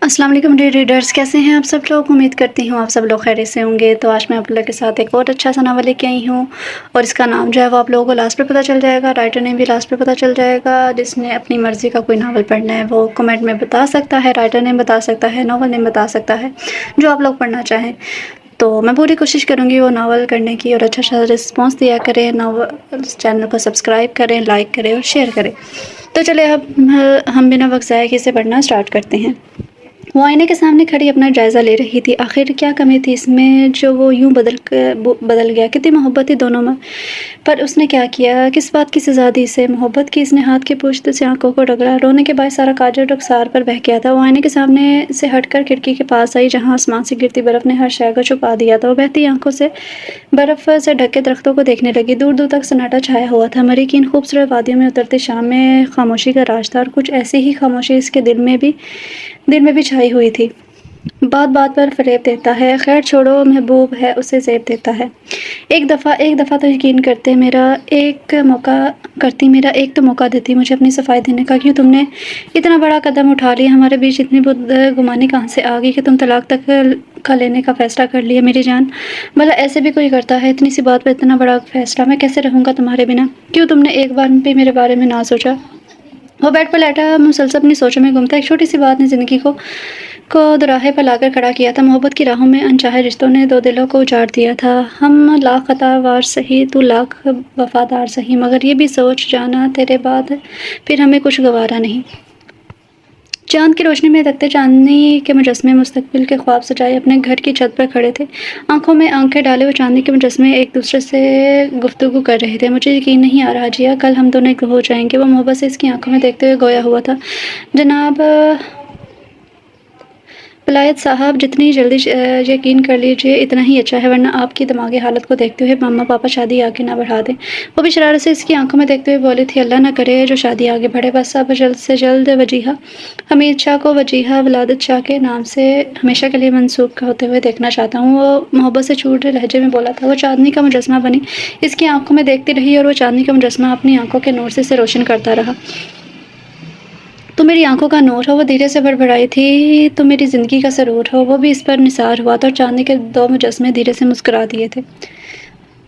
अस्सलाम वालेकुम dear readers, कैसे हैं आप सब लोग। उम्मीद करती हूँ आप सब लोग खैरियत से होंगे। तो आज मैं आप लोग के साथ एक और अच्छा सा नावल लेके आई हूँ और इसका नाम जो है वो आप लोगों को लास्ट पे पता चल जाएगा। राइटर नेम भी लास्ट पे पता चल जाएगा। जिसने अपनी मर्ज़ी का कोई नावल पढ़ना है वो कमेंट में बता सकता है, राइटर नेम बता सकता है, नावल नेम बता सकता है, जो आप लोग पढ़ना चाहें। तो मैं पूरी कोशिश करूँगी वो नावल करने की और अच्छा सा रिस्पॉन्स दिया करें। नावल चैनल को सब्सक्राइब करें, लाइक करें और शेयर करें। तो चलिए अब हम बिना वक्त ज़ाया किए इसे पढ़ना स्टार्ट करते हैं। वो आईने के सामने खड़ी अपना जायज़ा ले रही थी। आखिर क्या कमी थी इसमें जो वो यूँ बदल गया। कितनी मोहब्बत थी दोनों में, पर उसने क्या किया, किस बात की सज़ा दी इसे। मोहब्बत की। इसने हाथ के पोंछते से आंखों को रगड़ा। रोने के बाद सारा काजल रुखसार पर बह गया था। वो आईने के सामने से हटकर खिड़की के पास आई जहाँ आसमान से गिरती बर्फ़ ने हर शय को छुपा दिया था। वो बहती आंखों से बर्फ़ से ढके दरख्तों को देखने लगी। दूर दूर तक सन्नाटा छाया हुआ था। मरी की इन खूबसूरत वादियों में उतरती शाम में खामोशी का राज था और कुछ ऐसी ही खामोशी इसके दिल में भी छाई हुई थी। बात बात पर फ़रेब देता है। खैर छोड़ो, महबूब है उसे ज़ेब देता है। एक दफ़ा तो यकीन करते, मेरा एक तो मौका देती मुझे अपनी सफाई देने का। क्यों तुमने इतना बड़ा कदम उठा लिया। हमारे बीच इतनी गुमानी कहाँ से आ गई कि तुम तलाक तक का लेने का फ़ैसला कर लिया। मेरी जान, भला ऐसे भी कोई करता है। इतनी सी बात पर इतना बड़ा फ़ैसला। मैं कैसे रहूँगा तुम्हारे बिना। क्यों तुमने एक बार भी मेरे बारे में ना सोचा। वो बेड पर लेटा मुसलसल अपनी सोचों में गुम था। एक छोटी सी बात ने ज़िंदगी को दोराहे पर लाकर खड़ा किया था। मोहब्बत की राहों में अनचाहे रिश्तों ने दो दिलों को उजाड़ दिया था। हम लाख खतावार सही, तू लाख वफादार सही, मगर ये भी सोच जाना तेरे बाद फिर हमें कुछ गवारा नहीं। चाँद की रोशनी में तकते चांदनी के मुजस्मे मुस्तकबिल के ख्वाब सजाए अपने घर की छत पर खड़े थे। आंखों में आंखें डाले वो चांदनी के मुजस्मे एक दूसरे से गुफ्तगू कर रहे थे। मुझे यकीन नहीं आ रहा जिया, कल हम दोनों एक हो जाएंगे। वो मोहब्बत से इसकी आंखों में देखते हुए गोया हुआ था। जनाब वलायत साहब, जितनी जल्दी यकीन कर लीजिए इतना ही अच्छा है, वरना आपकी दिमागी हालत को देखते हुए मम्मा पापा शादी आगे ना बढ़ा दें। वो भी शरारत से इसकी आंखों में देखते हुए बोली थी, अल्लाह ना करे जो शादी आगे बढ़े। बस अब जल्द से जल्द वजीहा हमीद शाह को वजीहा वलादत शाह के नाम से हमेशा के लिए मंसूब होते हुए देखना चाहता हूँ। वो मोहब्बत से छूटे लहजे में बोला था। वो चांदनी का मुजस्मा बनी इसकी आंखों में देखती रही और वो चांदनी का मुजस्मा अपनी आंखों के नूर से इसे रोशन करता रहा। तो मेरी आंखों का नूर हो, वो धीरे से बड़बड़ाई थी। तो मेरी ज़िंदगी का सरूर हो, वो भी इस पर निसार हुआ था और चांदनी के दो मुजस्मे धीरे से मुस्कुरा दिए थे।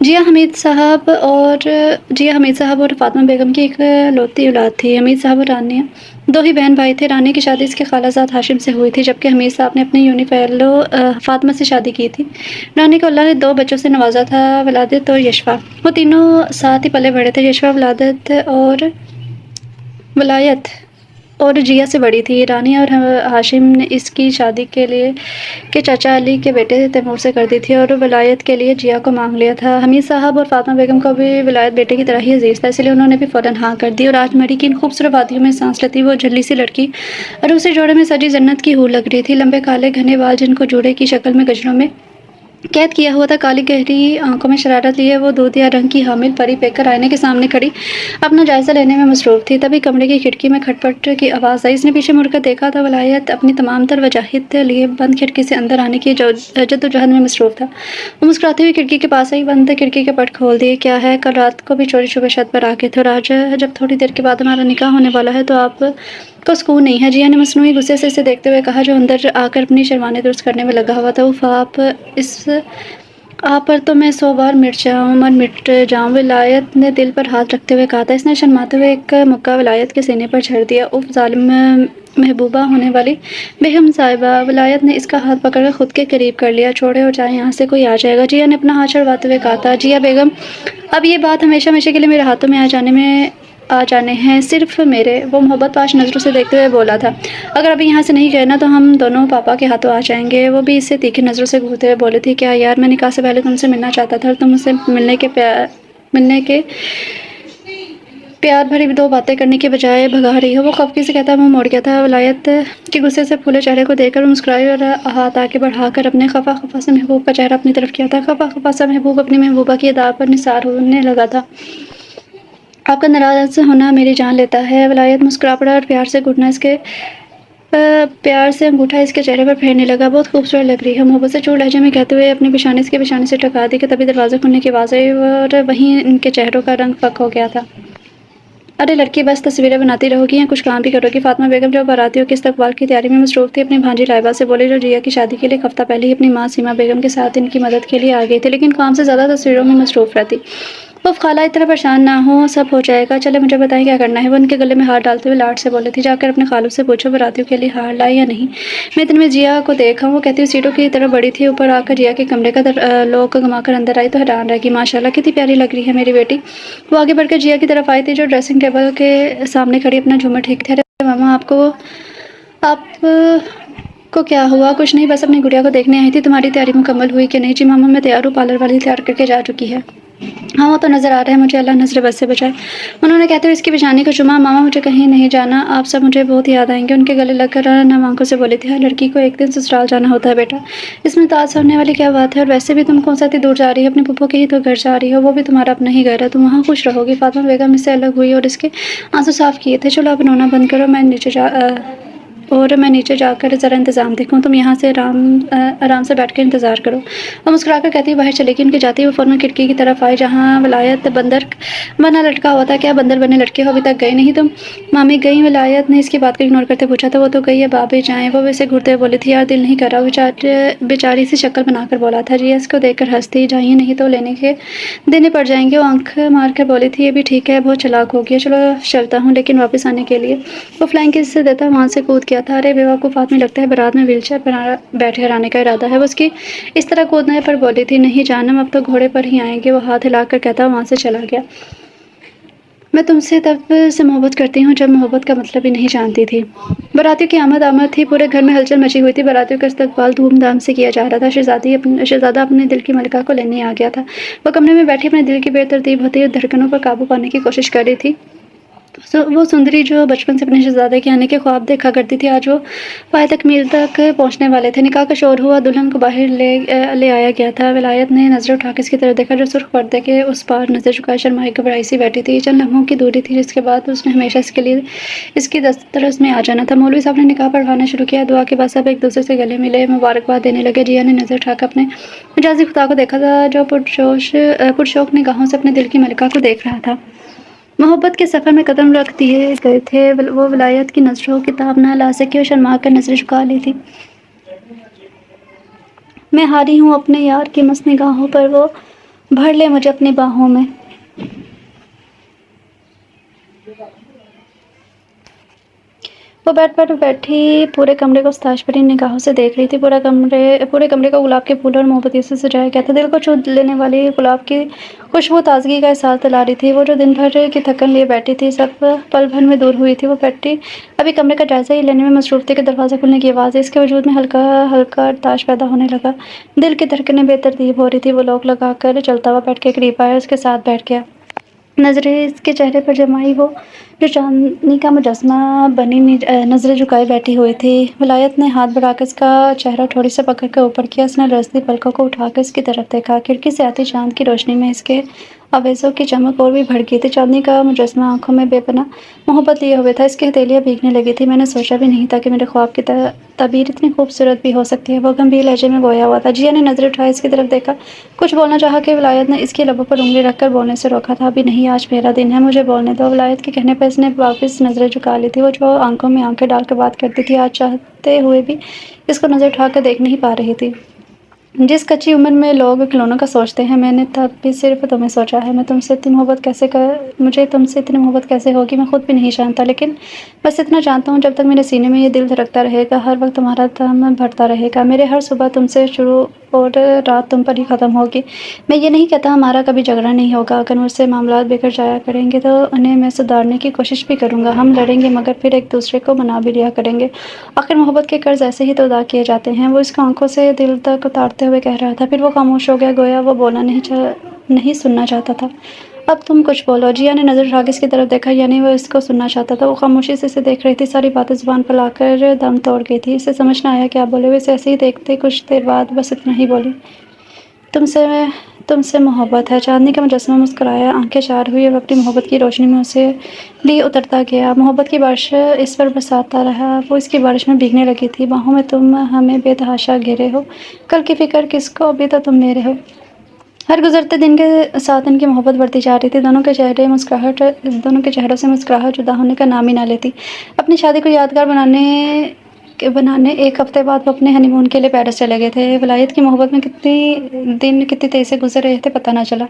जिया हमीद साहब और फातिमा बेगम की एक लौती औलाद थी। हमीद साहब और रानिया दो ही बहन भाई थे। रानी की शादी इसके खालाजाद हाशिम से हुई थी, जबकि हमीद साहब ने अपनी यूनी फेलो फातिमा से शादी की थी। रानी को अल्लाह ने दो बच्चों से नवाजा था, वलादत और यशफा। वो तीनों साथ ही पले बड़े थे। यशफा वलादत और वलायत और जिया से बड़ी थी। रानी और हाशिम ने इसकी शादी के चाचा अली के बेटे तैमूर से कर दी थी और वलायत के लिए जिया को मांग लिया था। हमीद साहब और फातिमा बेगम को भी वलायत बेटे की तरह ही अजीज़ था, इसलिए उन्होंने भी फ़ौरन हाँ कर दी। और आज मरी की इन खूबसूरत वादियों में सांस लेती वो झल्ली सी लड़की और उसे जोड़े में सजी जन्नत की हूर लग रही थी। लंबे काले घने बाल जिनको जोड़े की शक्ल में गजरों में कैद किया हुआ था, काली गहरी आंखों में शरारत लिए वो दूधिया रंग की हामिल परी पेकर आईने के सामने खड़ी अपना जायजा लेने में मसरूफ थी। तभी कमरे की खिड़की में खटपट की आवाज़ आई। इसने पीछे मुड़कर देखा था। वलायत अपनी तमाम तर वजाहित लिए बंद खिड़की से अंदर आने की जद्दोजहद में मसरूफ था। वो मुस्कुराती हुई खिड़की के पास आई, बंद खिड़की के पट खोल दिए। क्या है, कल रात को भी चोरी छुपे छत पर आके थे और आज जब थोड़ी देर के बाद हमारा निकाह होने वाला है तो आप को सुकून नहीं है। जिया ने मसनूई गुस्से से इसे देखते हुए कहा, जो अंदर आकर अपनी शर्माने दुरुस्त करने में लगा हुआ था। उफ, आप पर तो मैं 100 बार मिट जाऊँ। विलायत ने दिल पर हाथ रखते हुए कहा था। इसने शर्माते हुए एक मुक्का विलायत के सीने पर छड़ दिया। उफ, जालिम महबूबा होने वाली बेगम साहिबा। विलायत ने इसका हाथ पकड़कर खुद के करीब कर लिया। छोड़े और जाए, यहाँ से कोई आ जाएगा। जिया ने अपना हाथ छुड़वाते हुए कहा था, जिया बेगम, अब ये बात हमेशा हमेशा के लिए मेरे हाथों में आ जाने हैं, सिर्फ मेरे। वो मोहब्बत पाश नज़रों से देखते हुए बोला था, अगर अभी यहाँ से नहीं गए ना तो हम दोनों पापा के हाथों आ जाएंगे। वो भी इससे तीखी नज़रों से घूरते हुए बोले थी, क्या यार, मैं निकाह से पहले तुमसे मिलना चाहता था और तुम मुझसे मिलने के प्यार भरी दो बातें करने के बजाय भगा रही हो। वो खफकी से कहता मुंह मोड़ गया था। वलायत के गुस्से से फूले चेहरे को देखकर मुस्कुराई और हाथ आगे बढ़ाकर अपने खफा से महबूब का चेहरा अपनी तरफ किया था। खफा सा महबूब अपनी महबूबा की अदा पर निसार होने लगा था। आपका नाराज़ होना मेरी जान लेता है। वलायत मुस्कुरा पड़ा और प्यार से अंगूठा इसके चेहरे पर फेरने लगा। बहुत खूबसूरत लग रही है, मोहब्बत से चूड़ लहजे में कहते हुए अपनी पेशानी इसके पेशानी से टकरा दी कि तभी दरवाज़ा खुलने की आवाज़ आई और वहीं इनके चेहरों का रंग फक हो गया था। अरे लड़की बस तस्वीरें बनाती रहोगी या कुछ काम भी करोगी। फातिमा बेगम जो बारातियों के इस्तकबाल की तैयारी में मसरूफ थी, अपनी भांजी लाइबा से बोली, जो जिया की शादी के लिए एक हफ्ता पहले ही अपनी माँ सीमा बेगम के साथ इनकी मदद के लिए आ गई थी, लेकिन काम से ज़्यादा तस्वीरों में मसरूफ रहती। उफ खाला, इतना परेशान ना हो, सब हो जाएगा। चले मुझे बताएं क्या करना है। वो उनके गले में हाथ डालते हुए लाड से बोली थी, जाकर अपने खालू से पूछो बारातियों के लिए हार लाई या नहीं। मैं इतने में जिया को देखा, वो कहती हुई सीटों की तरफ बड़ी थी। ऊपर आकर जिया के कमरे का लोग घुमाकर अंदर आई तो हैरान रह गई। माशाल्लाह कितनी प्यारी लग रही है मेरी बेटी। वो आगे बढ़कर जिया की तरफ आई थी, जो ड्रेसिंग टेबल के सामने खड़ी अपना झूमर ठीक थे। अरे मामा, आप को क्या हुआ? कुछ नहीं, बस अपनी गुड़िया को देखने आई थी। तुम्हारी तैयारी मुकम्मल हुई कि नहीं? जी मामा, मैं तैयार हूँ, पार्लर वाली तैयार करके जा चुकी है। हाँ, वो तो नज़र आ रहा है मुझे, अल्लाह नज़र बद से बचाए। उन्होंने कहते हुए इसकी पेशानी को चुमा। मामा, मुझे कहीं नहीं जाना, आप सब मुझे बहुत याद आएंगे। उनके गले लगकर नम आंखों से बोली थी, हर लड़की को एक दिन ससुराल जाना होता है बेटा, इसमें ताज होने वाली क्या बात है। और वैसे भी तुम कौन सा इतनी दूर जा रही हो? अपने पुप्पो के ही तो घर जा रही हो, वो भी तुम्हारा अपना ही घर है, तुम वहाँ खुश रहोगी। फातिमा बेगम इससे अलग हुई और इसके आंसू साफ किए थे। चलो अब रोना बंद करो, मैं नीचे जाकर ज़रा इंतज़ाम देखूँ, तुम यहाँ से आराम से बैठ कर इंतज़ार करो। और मुस्कुराकर कहती बाहर चली गई। उनकी जाती वो फ़ौरन खिड़की की तरफ आई, जहाँ विलायत बंदर बना लटका हुआ था। क्या बंदर बने लटके हो, अभी तक गए नहीं तुम? मामी गई। विलायत ने इसकी बात को इग्नोर करते पूछा था। वो तो गई है, बाबे जाएँ। वो वैसे घूरते हुए बोली थी, यार दिल नहीं कर रहा। बेचारी सी शक्ल बनाकर बोला था। जिया इसको देखकर हंसती, जाइए नहीं तो देने पड़ जाएंगे। वो आंख मार कर बोली थी, ये भी ठीक है, बहुत चालाक हो गया, चलो चलता हूँ, लेकिन वापस आने के लिए। वो फ्लाइंग किस से देता वहाँ से कूद गया था। अरे बेवकूफ़ आदमी, लगता है बारात में व्हीलचेयर पर बैठ कर आने का इरादा है। वो उसकी इस तरह कूदने पर बोली थी, नहीं जानम, अब तो घोड़े पर ही आएंगे। वो हाथ हिलाकर कहता वहाँ से चला गया। मैं तुमसे तब से मोहब्बत करती हूँ जब मोहब्बत का मतलब ही नहीं जानती थी। बारातियों की आमद थी, पूरे घर में हलचल मची हुई थी। बारातियों का इस्तकबाल धूमधाम से किया जा रहा था। शहजादा अपने दिल की मलिका को लेने आ गया था। वो कमरे में बैठी अपने दिल की बेतरतीब होती धड़कनों पर काबू पाने की कोशिश कर रही थी। वो सुंदरी जो बचपन से अपने शहजादे के आने के ख्वाब देखा करती थी, आज वो पाए तकमील तक पहुंचने वाले थे। निकाह का शोर हुआ, दुल्हन को बाहर ले आया गया था। विलायत ने नजर उठा के इसकी तरफ देखा, जो सुर्ख पर्दे के उस पार नजर झुकाए शर्माई घबराई सी बैठी थी। चंद लम्हों की दूरी थी, जिसके बाद उसने हमेशा इसके लिए इसकी दस्तरस में आ जाना था। मौलवी साहब ने निकाह पढ़वाना शुरू किया। दुआ के बाद सब एक दूसरे से गले मिले, मुबारकबाद देने लगे। जिया ने नजर उठाकर अपने मिजाजी खुदा को देखा था, जो पुरशोक निगाहों से अपने दिल की मलिका को देख रहा था। मोहब्बत के सफ़र में कदम रख दिए गए थे। वो विलायत की नज़रों की ताब ना ला सकी और शर्मा कर नजरें झुका ली थी। मैं हारी हूँ अपने यार की मस्त निगाहों पर, वो भर ले मुझे अपनी बाहों में। वो बेड पर बैठी पूरे कमरे को ताश भरी निगाहों से देख रही थी। पूरे कमरे को गुलाब के फूल और मोमबत्तियों से सजाया गया था। दिल को छू लेने वाली गुलाब की खुशबू ताजगी का एहसास दिला रही थी। वो जो दिन भर की थकन लिए बैठी थी, सब पल भर में दूर हुई थी। वो बैठी अभी कमरे का जायजा ही लेने में मसरूफ थी कि दरवाज़ा खुलने की आवाज़ इसके वजूद में हल्का हल्का ताश पैदा होने लगा। दिल की धड़कनें बेतरतीब हो रही थी। वो लॉक लगा कर चलता हुआ बैठ के करीब आया, उसके साथ बैठ गया। नज़रें इसके चेहरे पर जमाई, वो जो चांदनी का मुजस्मा बनी नज़रें झुकाए बैठी हुई थी। विलायत ने हाथ बढ़ाकर इसका चेहरा थोड़ी से पकड़ कर ऊपर किया। उसने लरजती पलकों को उठाकर इसकी तरफ देखा। खिड़की से आती चांद की रोशनी में इसके आवेज़ों की चमक और भी बढ़ गई थी। चांदनी का मुजस्मा आंखों में बेपनाह मोहब्बत लिए हुए था। इसकी हथेलियाँ भीगने लगी थी। मैंने सोचा भी नहीं था कि मेरे ख्वाब की तबीर इतनी खूबसूरत भी हो सकती है। वो गंभीर लहजे में बोया हुआ था। जिया ने नज़र उठाई, इसकी तरफ देखा, कुछ बोलना चाहा कि विलायत ने इसके लबों पर उंगली रखकर बोलने से रोका था। अभी नहीं, आज मेरा दिन है, मुझे बोलने दो। विलायत के कहने पर इसने वापस नज़रें झुका ली थी। वो जो आंखों में आंखें डालकर बात करती थी, आज चाहते हुए भी इसको नज़र उठाकर देख नहीं पा रही थी। जिस कच्ची उम्र में लोग खिलौनों का सोचते हैं, मैंने तब भी सिर्फ तुम्हें सोचा है। मुझे तुमसे इतनी मोहब्बत कैसे होगी, मैं खुद भी नहीं जानता, लेकिन बस इतना जानता हूँ, जब तक मेरे सीने में ये दिल धड़कता रहेगा, हर वक्त तुम्हारा दम भरता रहेगा। मेरे हर सुबह तुमसे शुरू और रात तुम पर ही ख़त्म होगी। मैं ये नहीं कहता हमारा कभी झगड़ा नहीं होगा। अगर मुझसे मामलात बिगड़ जाया करेंगे तो उन्हें मैं सुधारने की कोशिश भी करूँगा। हम लड़ेंगे, मगर फिर एक दूसरे को मना भी लिया करेंगे। आखिर मोहब्बत के कर्ज ऐसे ही तो अदा किए जाते हैं। वो इसको आंखों से दिल तक उतारते हुए कह रहा था। फिर वो खामोश हो गया, गोया वो बोलना नहीं सुनना चाहता था। अब तुम कुछ बोलो। जिया ने नज़र उठा के इसकी तरफ देखा, यानी वो इसको सुनना चाहता था। वो खामोशी से इसे देख रही थी। सारी बातें ज़ुबान पर लाकर दम तोड़ गई थी। इसे समझ ना आया क्या बोले। वो इसे ऐसे ही देखते कुछ देर बाद बस इतना ही बोली, तुमसे मोहब्बत है। चांदनी का मुजस्मा मुस्कुराया, आंखें चार हुई और अपनी मोहब्बत की रोशनी में उसे भी उतरता गया। मोहब्बत की बारिश इस पर बरसाता रहा। वो इसकी बारिश में भीगने लगी थी। बाहों में तुम हमें बेतहाशा घेरे हो, कल की फिक्र किसको, अभी तो तुम मेरे हो। ہر گزرتے دن کے ساتھ ان کی محبت بڑھتی جا رہی تھی. دونوں کے چہروں سے مسکراہٹ جدا ہونے کا نام ہی نہ لیتی. اپنی شادی کو یادگار بنانے ایک ہفتے بعد وہ اپنے ہنی مون کے لیے پیرس چلے گئے تھے. ولایت کی محبت میں کتنی تیزی سے گزر رہے تھے پتہ نہ چلا.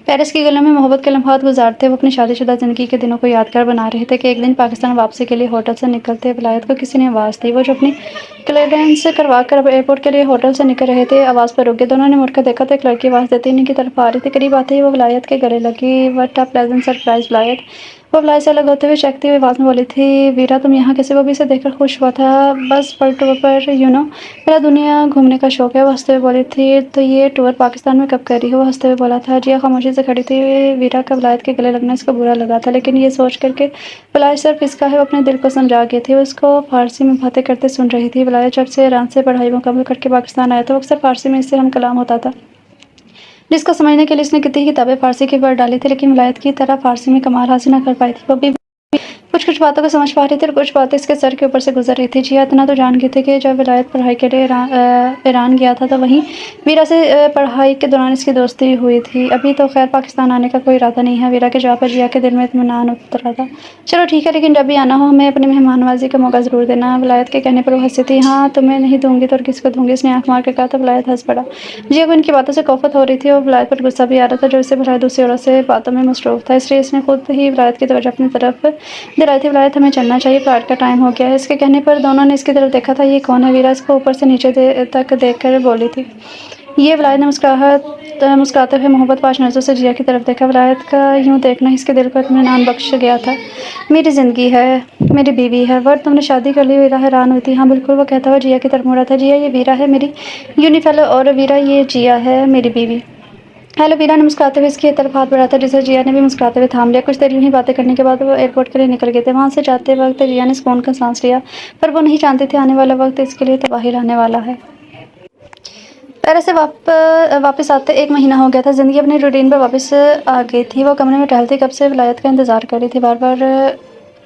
پیرس کی گلیوں میں محبت کے لمحات گزارتے وہ اپنی شادی شدہ زندگی کے دنوں کو یادگار بنا رہے تھے کہ ایک دن پاکستان واپسی کے لیے ہوٹل سے نکلتے ولایت کو کسی نے آواز دی. وہ جو اپنی کلیئرنس کروا کر ایئرپورٹ کے لیے ہوٹل سے نکل رہے تھے آواز پر رک گئے. دونوں نے مڑ کر دیکھا تو ایک لڑکی آواز دیتے انہیں کی طرف آ رہی تھی. قریب آتے ہی وہ ولایت کے گلے لگی. وٹ اے پلیزنٹ سرپرائز ولایت. وہ ولایت سے الگ ہوتے ہوئے چہکتی ہوئی آواز میں بولی تھی ویرا تم یہاں کیسے؟ وہ بھی اسے دیکھ کر خوش ہوا تھا. بس پر ٹور پر میرا دنیا گھومنے کا شوق ہے. وہ ہنستے ہوئے بولی تھی تو یہ ٹور پاکستان میں کب کر رہی ہو؟ وہ ہنستے ہوئے بولا تھا. جیا خاموشی سے کھڑی تھی. ویرا کا ولایت کے گلے لگنا اس کو برا لگا تھا لیکن یہ سوچ کر کہ ولایت صرف اس کا ہے وہ اپنے دل کو سمجھا گئی تھی. وہ اس کو فارسی میں باتیں کرتے سن رہی تھی. ولایت جب سے ایران سے پڑھائی مکمل کر کے پاکستان آیا تو اکثر فارسی میں اس سے ہم کلام ہوتا تھا جس کو سمجھنے کے لیے اس نے کتنی کتابیں فارسی کی پڑھ ڈالی تھی لیکن ولایت کی طرح فارسی میں کمال حاصل نہ کر پائی تھی. وہ بھی کچھ باتوں کو سمجھ پا رہی تھی اور کچھ باتیں اس کے سر کے اوپر سے گزر رہی تھی. جیا اتنا تو جان گئی تھی کہ جب ولایت پڑھائی کے لیے ایران گیا تھا تو وہیں ویرا سے پڑھائی کے دوران اس کی دوستی ہوئی تھی. ابھی تو خیر پاکستان آنے کا کوئی ارادہ نہیں ہے. ویرا کے جواب پر جیا کے دل میں اطمینان اترا تھا. چلو ٹھیک ہے لیکن جب بھی آنا ہو ہمیں اپنی مہمان نوازی کا موقع ضرور دینا. ولایت کے کہنے پر وہ ہنسی تھی. ہاں تمہیں نہیں دوں گی تو اور کس کو دوں گی؟ اس نے آنکھ مار کر کہا. تو ولایت ہنس پڑا. جیا کو ان کی باتوں سے کوفت ہو رہی تھی اور ولایت پر غصہ بھی آ رہا تھا جو اسے بھلا دوسری عورت سے باتوں میں مصروف تھا. اس لیے اس نے خود ہی ولایت کی توجہ اپنی طرف دلائی تھی. ولایت ہمیں چلنا چاہیے فلائٹ کا ٹائم ہو گیا ہے. اس کے کہنے پر دونوں نے اس کی طرف دیکھا تھا. یہ کون ہے؟ ویرا اس کو اوپر سے نیچے تک دیکھ کر بولی تھی. یہ ولایت نے مسکراتے ہوئے محبت پاش نظروں سے جیا کی طرف دیکھا. ولایت کا یوں دیکھنا اس کے دل کو اطمینان بخش گیا تھا. میری زندگی ہے میری بیوی ہے. ورڈ تم نے شادی کر لی؟ ویرا حیران ہوئی تھی. ہاں بالکل. وہ کہتا ہوا جیا کی طرف مڑا تھا. جیا یہ ویرا ہے میری یونی فیلو اور ویرا یہ جیا ہے میری بیوی. ہیلو. ویرا نے مسکراتے ہوئے اس کی طرف ہاتھ بڑھایا تھا جسے جیا نے بھی مسکراتے ہوئے تھام لیا. کچھ دیر یوں ہی باتیں کرنے کے بعد وہ ایئرپورٹ کے لیے نکل گئے تھے. وہاں سے جاتے وقت جیا نے سکون کا سانس لیا پر وہ نہیں جانتی تھی آنے والا وقت اس کے لیے تباہی لانے والا ہے. پیرس سے واپس آتے 1 مہینہ ہو گیا تھا. زندگی اپنی روٹین پر واپس آ گئی تھی. وہ کمرے میں ٹہلتی کب سے ولایت کا انتظار کر رہی تھی. بار بار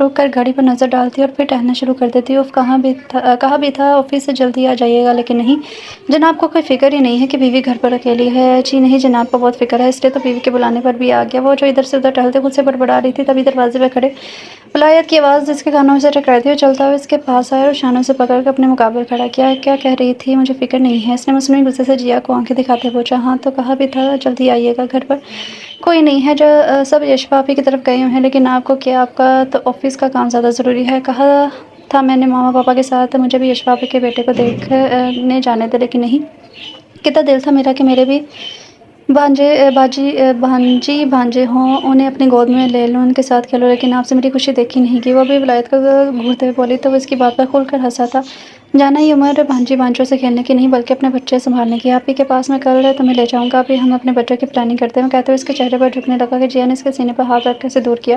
رک کر گھڑی پر نظر ڈالتی اور پھر ٹہلنا شروع کر دیتی. کہاں بھی تھا آفس سے جلدی آ جائیے گا لیکن نہیں جناب کو کوئی فکر ہی نہیں ہے کہ بیوی گھر پر اکیلی ہے. جی نہیں جناب کو بہت فکر ہے اس لیے تو بیوی کے بلانے پر بھی آ گیا. وہ جو ادھر سے ادھر ٹہلتے خود سے بڑبڑا رہی تھی تبھی دروازے پہ کھڑے ولایت کی آواز اس کے کانوں سے ٹکرائی تھی. وہ چلتا ہوا اس کے پاس آیا اور شانوں سے پکڑ کر اپنے مقابل کھڑا کیا. کیا کہہ رہی تھی؟ مجھے فکر نہیں ہے. اس نے مصنوعی غصے سے جیا کو آنکھیں دکھاتے پوچھا. ہاں تو کہا بھی تھا جلدی آئیے گا. گھر پر کوئی نہیں ہے جو سب یشفا آپی کی طرف گئے ہوئے ہیں لیکن آپ کو کیا؟ آپ کا تو آفس کا کام زیادہ ضروری ہے. کہا تھا میں نے ماما پاپا کے ساتھ مجھے بھی یشفا آپی کے بیٹے کو دیکھنے جانے تھے لیکن نہیں. کتنا دل تھا میرا کہ میرے بھی بھانجی بھانجے ہوں انہیں اپنی گود میں لے لوں ان کے ساتھ کھیلوں لیکن آپ سے میری خوشی دیکھی نہیں گئی. وہ بھی ولایت کو گھورتے ہوئے بولی تو وہ اس کی بات پر کھل کر ہنسا تھا. جانا یہ عمر بھانجی بھانجوں سے کھیلنے کی نہیں بلکہ اپنے بچے سنبھالنے کی. آپ ہی کے پاس میں کل تمہیں لے جاؤں گا. ابھی ہم اپنے بچوں کی پلاننگ کرتے ہیں. کہتے ہوئے اس کے چہرے پر جھکنے لگا کہ جیا نے اس کے سینے پر ہاتھ رکھ کر اسے دور کیا.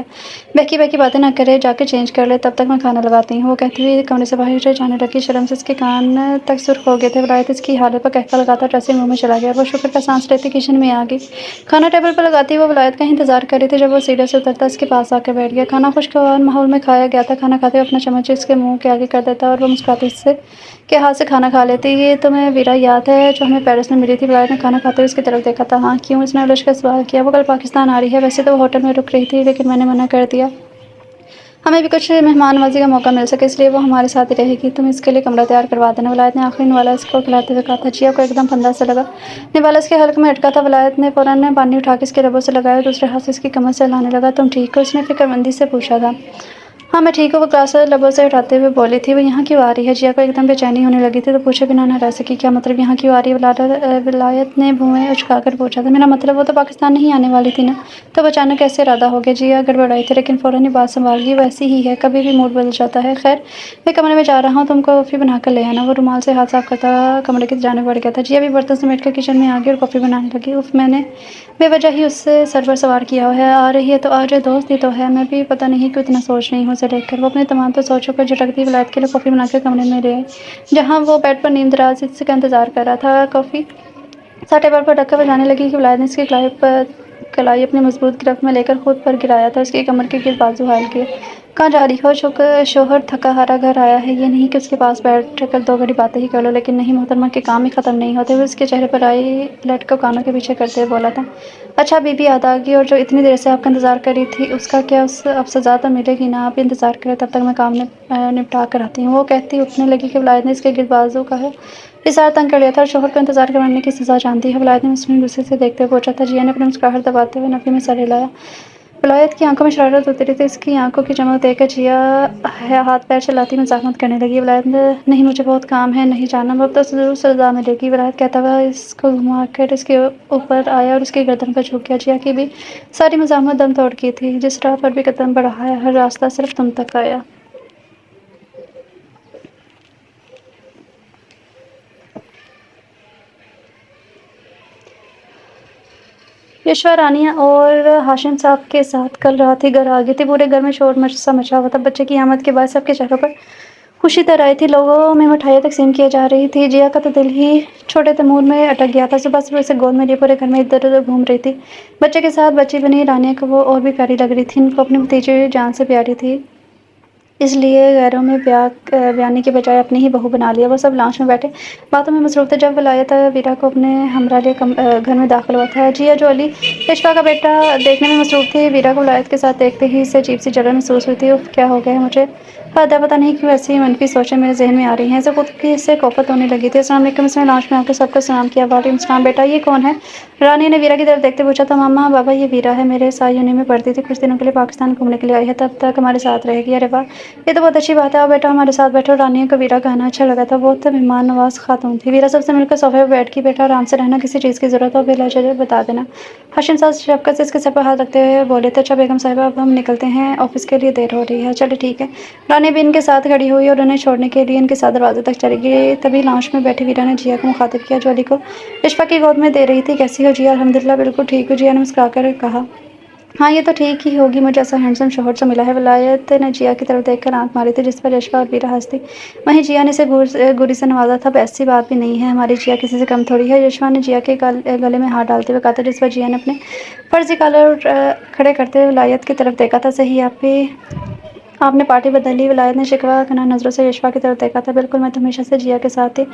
بہکی بہکی باتیں نہ کرے جا کے چینج کر لے تب تک میں کھانا لگاتی ہوں. وہ کہتی ہوئی کمرے سے باہر جانے لگی. شرم سے اس کے کان تک سرخ ہو گئے تھے. ولایت اس کی حالت پر قہقہ لگاتا ڈریسنگ روم میں چلا گیا. وہ شکر کا سانس لیتی کچن میں آ گئی. کھانا ٹیبل پر لگاتی وہ ولایت کا ہی انتظار کر رہی تھی. جب وہ سیڑھیوں سے اترتا اس کے پاس آ کر بیٹھ گیا. کھانا خوشگوار ماحول میں کھایا گیا تھا. کھانا کھاتے ہوئے اپنا چمچ اس کے منہ کے آگے کر دیتا اور وہ مسکراتی اس کے ہاتھ سے کھانا کھا لیتی. یہ تمہیں ویرا یاد ہے جو ہمیں پیرس میں ملی تھی؟ ولایت نے کھانا کھاتے ہوئے اس کی طرف دیکھا تھا. ہاں کیوں؟ اس نے الجھ کر سوال کیا. وہ کل پاکستان آ رہی ہے. ویسے تو وہ ہوٹل میں رک رہی تھی لیکن میں نے منع کر دیا. ہمیں بھی کچھ مہمان نوازی کا موقع مل سکے اس لیے وہ ہمارے ساتھ ہی رہے گی. تم اس کے لیے کمرہ تیار کروا دینا. ولایت نے آخری نوالا اس کو کھلاتے ہوئے کہا تھا. جیا کو ایک دم پھندا سا لگا. نوالا اس کے حلق میں اٹکا تھا. ولایت نے فوراً پانی اٹھا کے اس کے لبوں سے لگایا اور دوسرے ہاتھ سے اس کی کمر سے ہلانے لگا. تم ٹھیک ہو؟ اس نے فکر مندی سے پوچھا تھا. ہاں میں ٹھیک ہوں. وہ گلاس لبوں سے اٹھاتے ہوئے بولی تھی. وہ یہاں کیوں آ رہی ہے؟ جیا کو ایک دم بے چینی ہونے لگی تھی تو پوچھے بنا نہ رہ سکی. کیا مطلب یہاں کیوں آ رہی ہے؟ ولایت نے بھویں اچکا کر پوچھا تھا. میرا مطلب وہ تو پاکستان نہیں آنے والی تھی نا تو اچانک کیسے ارادہ ہو گیا؟ جیا گڑبڑائی تھی لیکن فوراً ہی بات سنبھال گئی. ویسی ہی ہے کبھی بھی موڈ بدل جاتا ہے. خیر میں کمرے میں جا رہا ہوں تم کافی بنا کر لے آنا. وہ رومال سے ہاتھ صاف کرتا کمرے کی جانب بڑھ گیا تھا. جیا بھی برتن سمیٹ کر کچن میں آ گئی اور کافی بنانے لگی. اف میں نے بے وجہ ہی اس سے سر پر سوار کیا ہے. آ رہی ہے تو آ جائے. دوست ہی تو ہے. میں بھی پتہ نہیں کیوں اتنا سوچ رہی ہوں اسے دیکھ کر. وہ اپنے تمام تو سوچوں پر جھٹکتی ولایت کے لیے کافی بنا کر کمرے میں لے آئی جہاں وہ بیڈ پر نیم دراز کا انتظار کر رہا تھا. کافی سا ٹیبل پر رکھ کر وہ جانے لگی کہ ولایت نے اس کی कलाई अपनी मजबूत गिरफ्त में लेकर खुद पर गिराया था, उसकी कमर के गिर्द बाजू हाल किए। कहाँ जा रही हो? शोहर थका हारा घर आया है, ये नहीं कि उसके पास बैठ कर 2 घड़ी बातें ही कर लो। लेकिन नहीं मोहतरमा, के काम ही ख़त्म नहीं होते। वो उसके चेहरे पर आई लट को कानों के पीछे करते हुए बोला था, अच्छा बीबी याद आ गई, और जो इतनी देर से आपका इंतज़ार कर रही थी उसका क्या? अब सज़ा तो मिलेगी ना? आप इंतज़ार करें, तब तक मैं काम निपटा कर आती हूँ। वो कहती उठने लगी कि विलायत ने इसके गिर्द बाजू का है इशारा तंग कर लिया था और शोहर को इंतजार करने की सज़ा जानती है। विलायत ने मुस्लिम गुस्से से देखते हुए पूछा था। जिया ने अपनी मुस्कुराहट दबाते हुए नफ़ी में सर हिलाया। विलायत की आंखों में शरारत उतरी थी। इसकी आंखों की चमक देखकर जिया हाथ पैर चलाती मजाकमत करने लगी। विलायत ने, नहीं मुझे बहुत काम है, नहीं जाना, अब तो ज़रूर सजा मिलेगी। विलायत कहता हुआ इसको घुमा कर इसके ऊपर आया और उसकी गर्दन पर झुक गया। जिया की भी सारी मजाकमत दम तोड़ की थी। जिस राह पर भी कदम बढ़ाया, हर रास्ता सिर्फ तुम तक आया। यशवा रानिया और हाशिम साहब के साथ कल रात ही घर आ गई थी। पूरे घर में शोर सा मचा हुआ था। बच्चे की आमद के बाद सबके चेहरों पर खुशी तर आई थी। लोगों में मिठाइयाँ तकसीम की जा रही थी। जिया का तो दिल ही छोटे तैमूर में अटक गया था। सुबह सुबह से गोद में लिए पूरे घर में इधर उधर घूम रही थी। बच्चे के साथ बच्ची बनी रानिया को वो और भी प्यारी लग रही थी। उनको अपनी भतीजी जान से प्यारी थी, इसलिए गैरों में बयानी के बजाय अपनी ही बहू बना लिया। वो सब लाउंज में बैठे बातों में मसरूफ थे जब विलायत वीरा को अपने हमरा लिए घर में दाखिल हुआ था। जिया, जो अली पेशवा का बेटा देखने में मसरूफ थी, वीरा को विलायत के साथ देखते ही इसे अजीब सी जलन महसूस हुई थी। उफ, क्या हो गया है मुझे? पता नहीं क्यों ऐसी मनफी सोचें मेरे जहन में आ रही हैं। इसे खुद की से कोफत होने लगी थी। अस्सलाम वालेकुम, इसने लाउंज में आकर सबको सलाम किया। वालेकुम सलाम बेटा, ये कौन है? रानी ने वीरा की तरफ देखते पूछा था। मामा बाबा, ये वीरा है, मेरे साथ यूनी में पढ़ती थी, कुछ दिनों के लिए पाकिस्तान घूमने के लिए आई है, तब तक हमारे साथ रहेगी। अरे वाह, ये तो बहुत अच्छी बात है। आओ बेटा हमारे साथ बैठो। रानी को वीरा कहना अच्छा लगा था। बहुत मेहमान नवाज खातून थी। वीरा सबसे मिलकर सोफे पर बैठ की बेटा, आराम से रहना, किसी चीज़ की ज़रूरत हो बिला झिझक बता देना। हाशिम साहब शफकत से इसके सर पर हाथ रखते हुए बोले थे। अच्छा बेगम साहिबा, अब हम निकलते हैं, ऑफिस के लिए देर हो रही है। चलो ठीक है। रानी भी इनके साथ खड़ी हुई और उन्हें छोड़ने के लिए इनके साथ दरवाजे तक चली गई। तभी लाउंज में बैठी वीरा ने जिया को मुखातिब किया, जो अली को इश्फा की गोद में दे रही थी। कैसी हो जिया? अल्हम्दुलिल्लाह बिल्कुल ठीक हूँ, जिया ने मुस्कुराकर कहा। हाँ, ये तो ठीक ही होगी, मुझे ऐसा हैंडसम शोहर से मिला है। विलायत ने जिया की तरफ देखकर आंख मारी थी, जिस पर यशफा और वीरा हंस थी। वहीं जिया ने इसे गुरी से नवाजा था। ऐसी बात भी नहीं है, हमारी जिया किसी से कम थोड़ी है। यशफा ने जिया के गले में हाथ डालते हुए कहा था, जिस पर जिया ने अपने फर्जी कॉलर खड़े करते हुए विलायत की तरफ देखा था। सही आपने पार्टी बदली? विलायत ने शिकवा करना नज़रों से यशफा की तरफ देखा था। बिल्कुल, मैं तो हमेशा से जिया के साथ थी।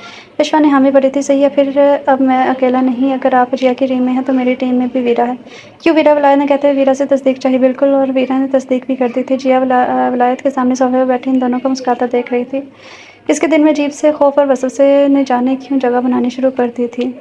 यशफा ने हामी भरी थी। सही है, फिर अब मैं अकेला नहीं, अगर आप जिया की टीम में हैं तो मेरी टीम में भी वीरा है। क्यों वीरा? विलायत ने कहते हुए वीरा से तस्दीक चाहिए। बिल्कुल, और वीरा ने तस्दीक भी कर दी थी। जिया विलायत के सामने सोफे पर बैठी इन दोनों को मुस्कुराता देख रही थी। इसके दिल में अजीब से खौफ और वसवसे ने जाने क्यों जगह बनानी शुरू कर दी थी।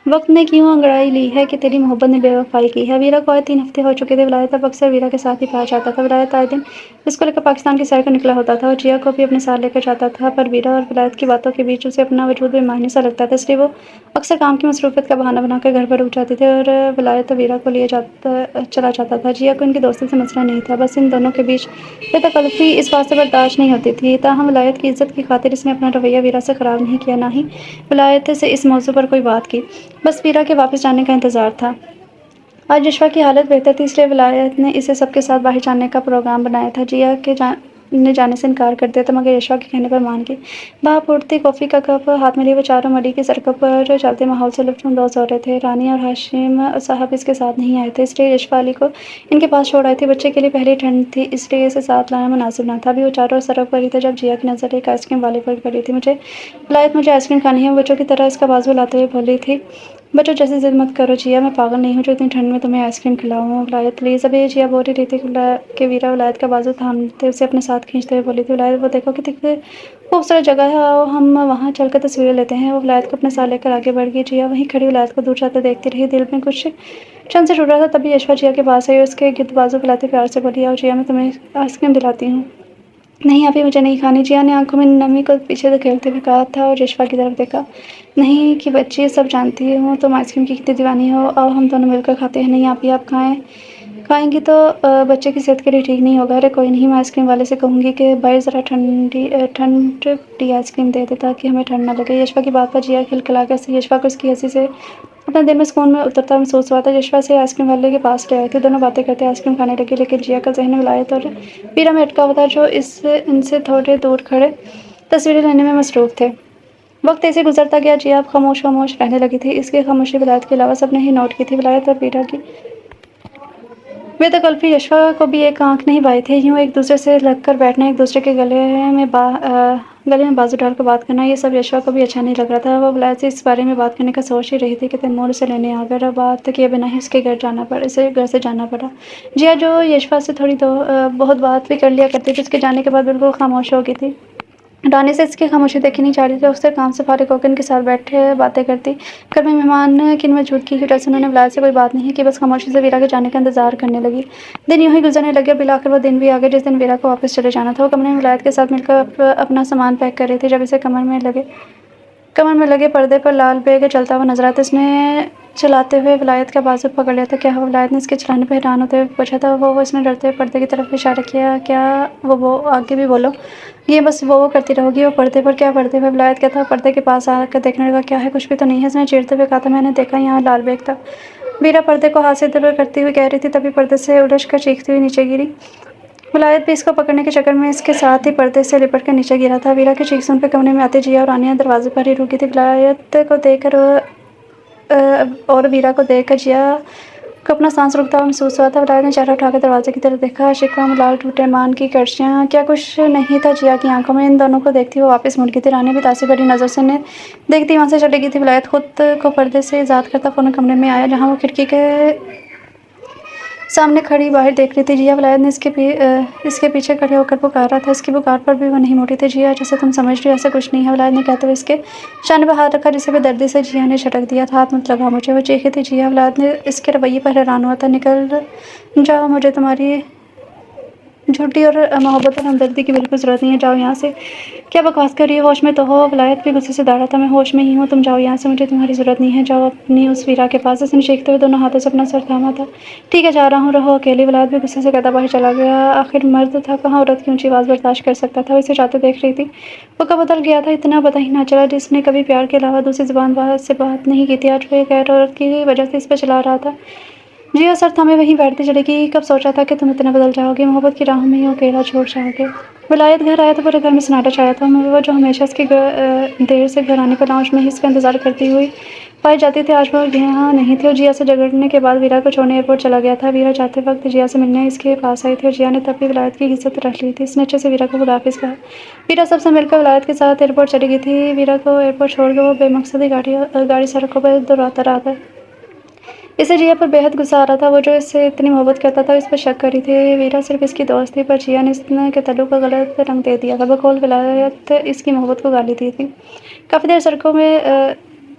वक्त ने क्यों अंगड़ाई ली है कि तेरी मोहब्बत ने बेवफाई की है। वीरा को आए 3 हफ्ते हो चुके थे। विलायत अब अक्सर वीरा के साथ ही पाया जाता था। विलायत आए दिन इसको लेकर पाकिस्तान की सैर को निकला होता था और जिया को भी अपने साथ लेकर जाता था, पर वीरा और विलायत की बातों के बीच उसे अपना वजूद बेमानी सा लगता था, इसलिए वो अक्सर काम की मसरूफियत का बहाना बनाकर घर पर रुक जाती थी और विलायत वीरा को लिए चला जाता था। जिया को इनकी दोस्ती से मसला नहीं था, बस इन दोनों के बीच बेतकल्लुफ़ी इस बात से बर्दाश्त नहीं होती थी। ताहम विलायत की इज्जत की खातिर इसने अपना रवैया वीरा से ख़राब नहीं किया, ना ही विलायत से इस मौजू पर कोई बात की। बस वीरा के वापस जाने का इंतज़ार था। आज यशवा की हालत बेहतर थी, इसलिए विलायत ने इसे सबके साथ बाहर जाने का प्रोग्राम बनाया था। जिया के ने जाने से इनकार कर दिया था, मगर यशवा के कहने पर मान गई। बाहर उठती कॉफ़ी का कप हाथ में लिए वो चारों मड़ी की सड़कों पर चलते माहौल से लुत्फ़ अंदोज़ हो रहे थे। रानी और हाशिम साहब इसके साथ नहीं आए थे, इसलिए यशवा अली को इनके पास छोड़ आए थे। बच्चे के लिए पहली ठंड थी, इसलिए इसे साथ लाना मुनासिब न था। अभी वो चारों सड़क पर ही थे जब जिया की नज़र एक आइसक्रीम वाले पर पड़ी थी। मुझे आइसक्रीम खानी है, बच्चों की तरह इसका बाजू हिलाते हुए बोली थी। बच्चों जैसे जिद मत करो जिया, मैं पागल नहीं हूँ जो इतनी ठंड में तुम्हें आइसक्रीम खिलाऊँ। विलायत प्लीज़। अभी जिया बोल रही थी कि वीरा विलायत का बाजू थामते उसे अपने साथ खींचते हुए बोली थी। विलायत, वो देखो कितनी खूबसूरत जगह है, आओ हम वहाँ चलकर तस्वीरें लेते हैं। वो विलायत को अपने साथ लेकर आगे बढ़ गई। जिया वहीं खड़ी विलायत को दूर जाते देखती रही, दिल में कुछ क्षण से छूट रहा था। तभी यशवा जिया के पास आई और उसके गिद्ध बाजू फैलाते प्यार से बोली, आओ जिया, मैं तुम्हें आइसक्रीम दिलाती हूँ। नहीं अभी मुझे नहीं खानी। जिया ने आंखों में नमी को पीछे धकेलते हुए कहा था और यशवा की तरफ देखा। नहीं कि बच्ची, सब जानती हूँ तुम आइसक्रीम की कितनी दीवानी हो, आओ हम दोनों मिलकर खाते हैं। नहीं आप खाएंगी तो बच्चे की सेहत के लिए ठीक नहीं होगा। अरे कोई नहीं, मैं आइसक्रीम वाले से कहूँगी कि भाई ज़रा ठंडी आइसक्रीम दे दे ताकि हमें ठंड ना लगे। यशवा की बात पर जिया खिलखिला कर यशवा को इसकी हंसी से अपने दिल में सुकून में उतरता महसूस हुआ था। यशवा से आइसक्रीम वाले के पास ले आए थे। दोनों बातें करते आइसक्रीम खाने लगे, लेकिन जिया का जहन विलायत और वीरा में अटका हुआ था, जो इनसे थोड़े दूर खड़े तस्वीरें लेने में मसरूफ़ थे। वक्त ऐसे गुजरता गया। जिया अब खामोश खामोश रहने लगी थी। इसकी खामोशी विलायत के अलावा सबने ही नोट की थी, विलायत और वीरा की। वे तो कल्फी यशवा को भी एक आंख नहीं पाई थी। यूं एक दूसरे से लगकर बैठना, एक दूसरे के गले में बाजू डालकर बात करना, ये सब यशवा को भी अच्छा नहीं लग रहा था। वो विलायत से इस बारे में बात करने का सोच ही रही थी कि तैमूर उसे लेने आ गया और बात किए बिना ही उसके घर से जाना पड़ा। जिया जो यशवा से बहुत बात भी कर लिया करती थी, उसके जाने के बाद बिल्कुल खामोश हो गई थी। रानी से इसकी खामोशी देखी नहीं जा रही थी। अक्सर काम से फारिग होकर इनके साथ बैठे बातें करती। घर में मेहमान की मौजूदगी की वजह से उन्होंने विलायत से कोई बात नहीं की, बस खामोशी से वीरा के जाने का इंतजार करने लगी। दिन यूं ही गुजरने लगे। बिलाकर वो दिन भी आ गया जिस दिन वीरा को वापस चले जाना था। वो कमरे में विलायत के साथ मिलकर अपना सामान पैक कर रही थी जब इसे कमर में लगे पर्दे पर लाल बेग चलता हुआ नजर आता। इसने चलाते हुए विलायत का बाजू पकड़ लिया था। क्या हुआ? विलायत ने इसके चलाने पर हैरान होते हुए पूछा था। वो इसने डरते हुए पर्दे की तरफ इशारा किया। क्या वो आगे भी बोलो, ये बस वो करती रहोगी। वो पर्दे पर? क्या पर्दे पर? विलायत क्या था? पर्दे के पास आकर देखने लगा। क्या है? कुछ भी तो नहीं है, इसने चीरते हुए कहा था। मैंने देखा, यहाँ लाल बेग था। वीरा पर्दे को हाथ से इधर करती हुई कह रही थी, तभी पर्दे से उलझ कर चीखती हुई नीचे गिरी। विलायत भी इसको पकड़ने के चक्कर में इसके साथ ही पर्दे से लिपट कर नीचे गिरा था। वीरा की चीख सुनकर कमरे में आते जिया और रानिया दरवाजे पर ही रुकी थी। विलायत को देखकर और वीरा को देखकर जिया को अपना सांस रुकता हुआ महसूस हुआ था। विलायत ने चेहरा उठाकर दरवाजे की तरफ देखा। शिकवा में लाल टूटे मान की कर्चियाँ, क्या कुछ नहीं था जिया की आंखों में। इन दोनों को देखती वो वापस मुड़ गई थी। रानी भी तासी भरी नजर से उन्हें देखती वहां से चली गई थी। विलायत खुद को पर्दे से आजाद करता फौरन कमरे में आया जहाँ वो खिड़की के सामने खड़ी बाहर देख रही थी। जिया विलायत ने इसके पीछे खड़े होकर पुकारा था। इसकी पुकार पर भी वो नहीं मोड़ी थी। जिया, जैसे तुम समझ रही हो ऐसा कुछ नहीं है, विलायत ने कहते हुए इसके शाने पर हाथ रखा जिसे बेदर्दी से जिया ने झटक दिया था। हाथ मत लगाओ मुझे, वो चीखी थी जिया। विलायत ने इसके रवैये पर हैरान हुआ था। निकल जाओ, मुझे तुम्हारी झूठी और मोहब्बत और हमदर्दी की बिल्कुल ज़रूरत नहीं है, जाओ यहाँ से। क्या बकवास कर रही हो? होश में तो हो। विलायत भी गुस्से से दौड़ा था। मैं होश में ही हूँ, तुम जाओ यहाँ से, मुझे तुम्हारी ज़रूरत नहीं है, जाओ अपनी उस वीरा के पास। उसने चीखते हुए दोनों हाथों से अपना सर थामा था। ठीक है, जा रहा हूँ, रहो अकेले। विलायत भी गुस्से से कहता बाहर चला गया। आखिर मर्द था, कहाँ औरत की ऊंची आवाज़ बर्दाश्त कर सकता था। इसे जाते देख रही थी। वो कब बदल गया था, इतना पता ही ना चला। जिसने कभी प्यार के अलावा दूसरी जुबान से बात नहीं की थी, आज वो एक गैर औरत की वजह से इस पर चला रहा था। जिया सर थामे वहीं बैठती चलेगी। कब सोचा था कि तुम इतना बदल जाओगे, मोहब्बत की राह में ही अकेला छोड़ जाओगे। विलायत घर आया तो पूरे घर में सन्नाटा छाया था। वो जो हमेशा इसके देर से घर आने पर लाउंज में ही इसका इंतजार करती हुई पाई जाती थी, आज वो यहाँ नहीं थी। और जिया से झगड़ने के बाद वीरा को छोड़ने एयरपोर्ट चला गया था। वीरा जाते वक्त जिया से मिलने इसके पास आई थी और जिया ने तब भी विलायत की इज्जत रख ली थी। इसने अच्छे से वीरा को खुदाफिज कहा। वीरा सबसे मिलकर विलायत के साथ एयरपोर्ट चली गई थी। वीरा को एयरपोर्ट छोड़कर वो बेमकसद ही गाड़ी सड़कों पर दोहराता रहा था। इसे जिया पर बेहद गुस्सा आ रहा था। वो जो इससे इतनी मोहब्बत करता था, इस पर शक करी थी। वीरा सिर्फ इसकी दोस्त थी, पर जिया ने इसके ताल्लुक को गलत रंग दे दिया था। बकौल विलायत इसकी मोहब्बत को गाली दी थी। काफ़ी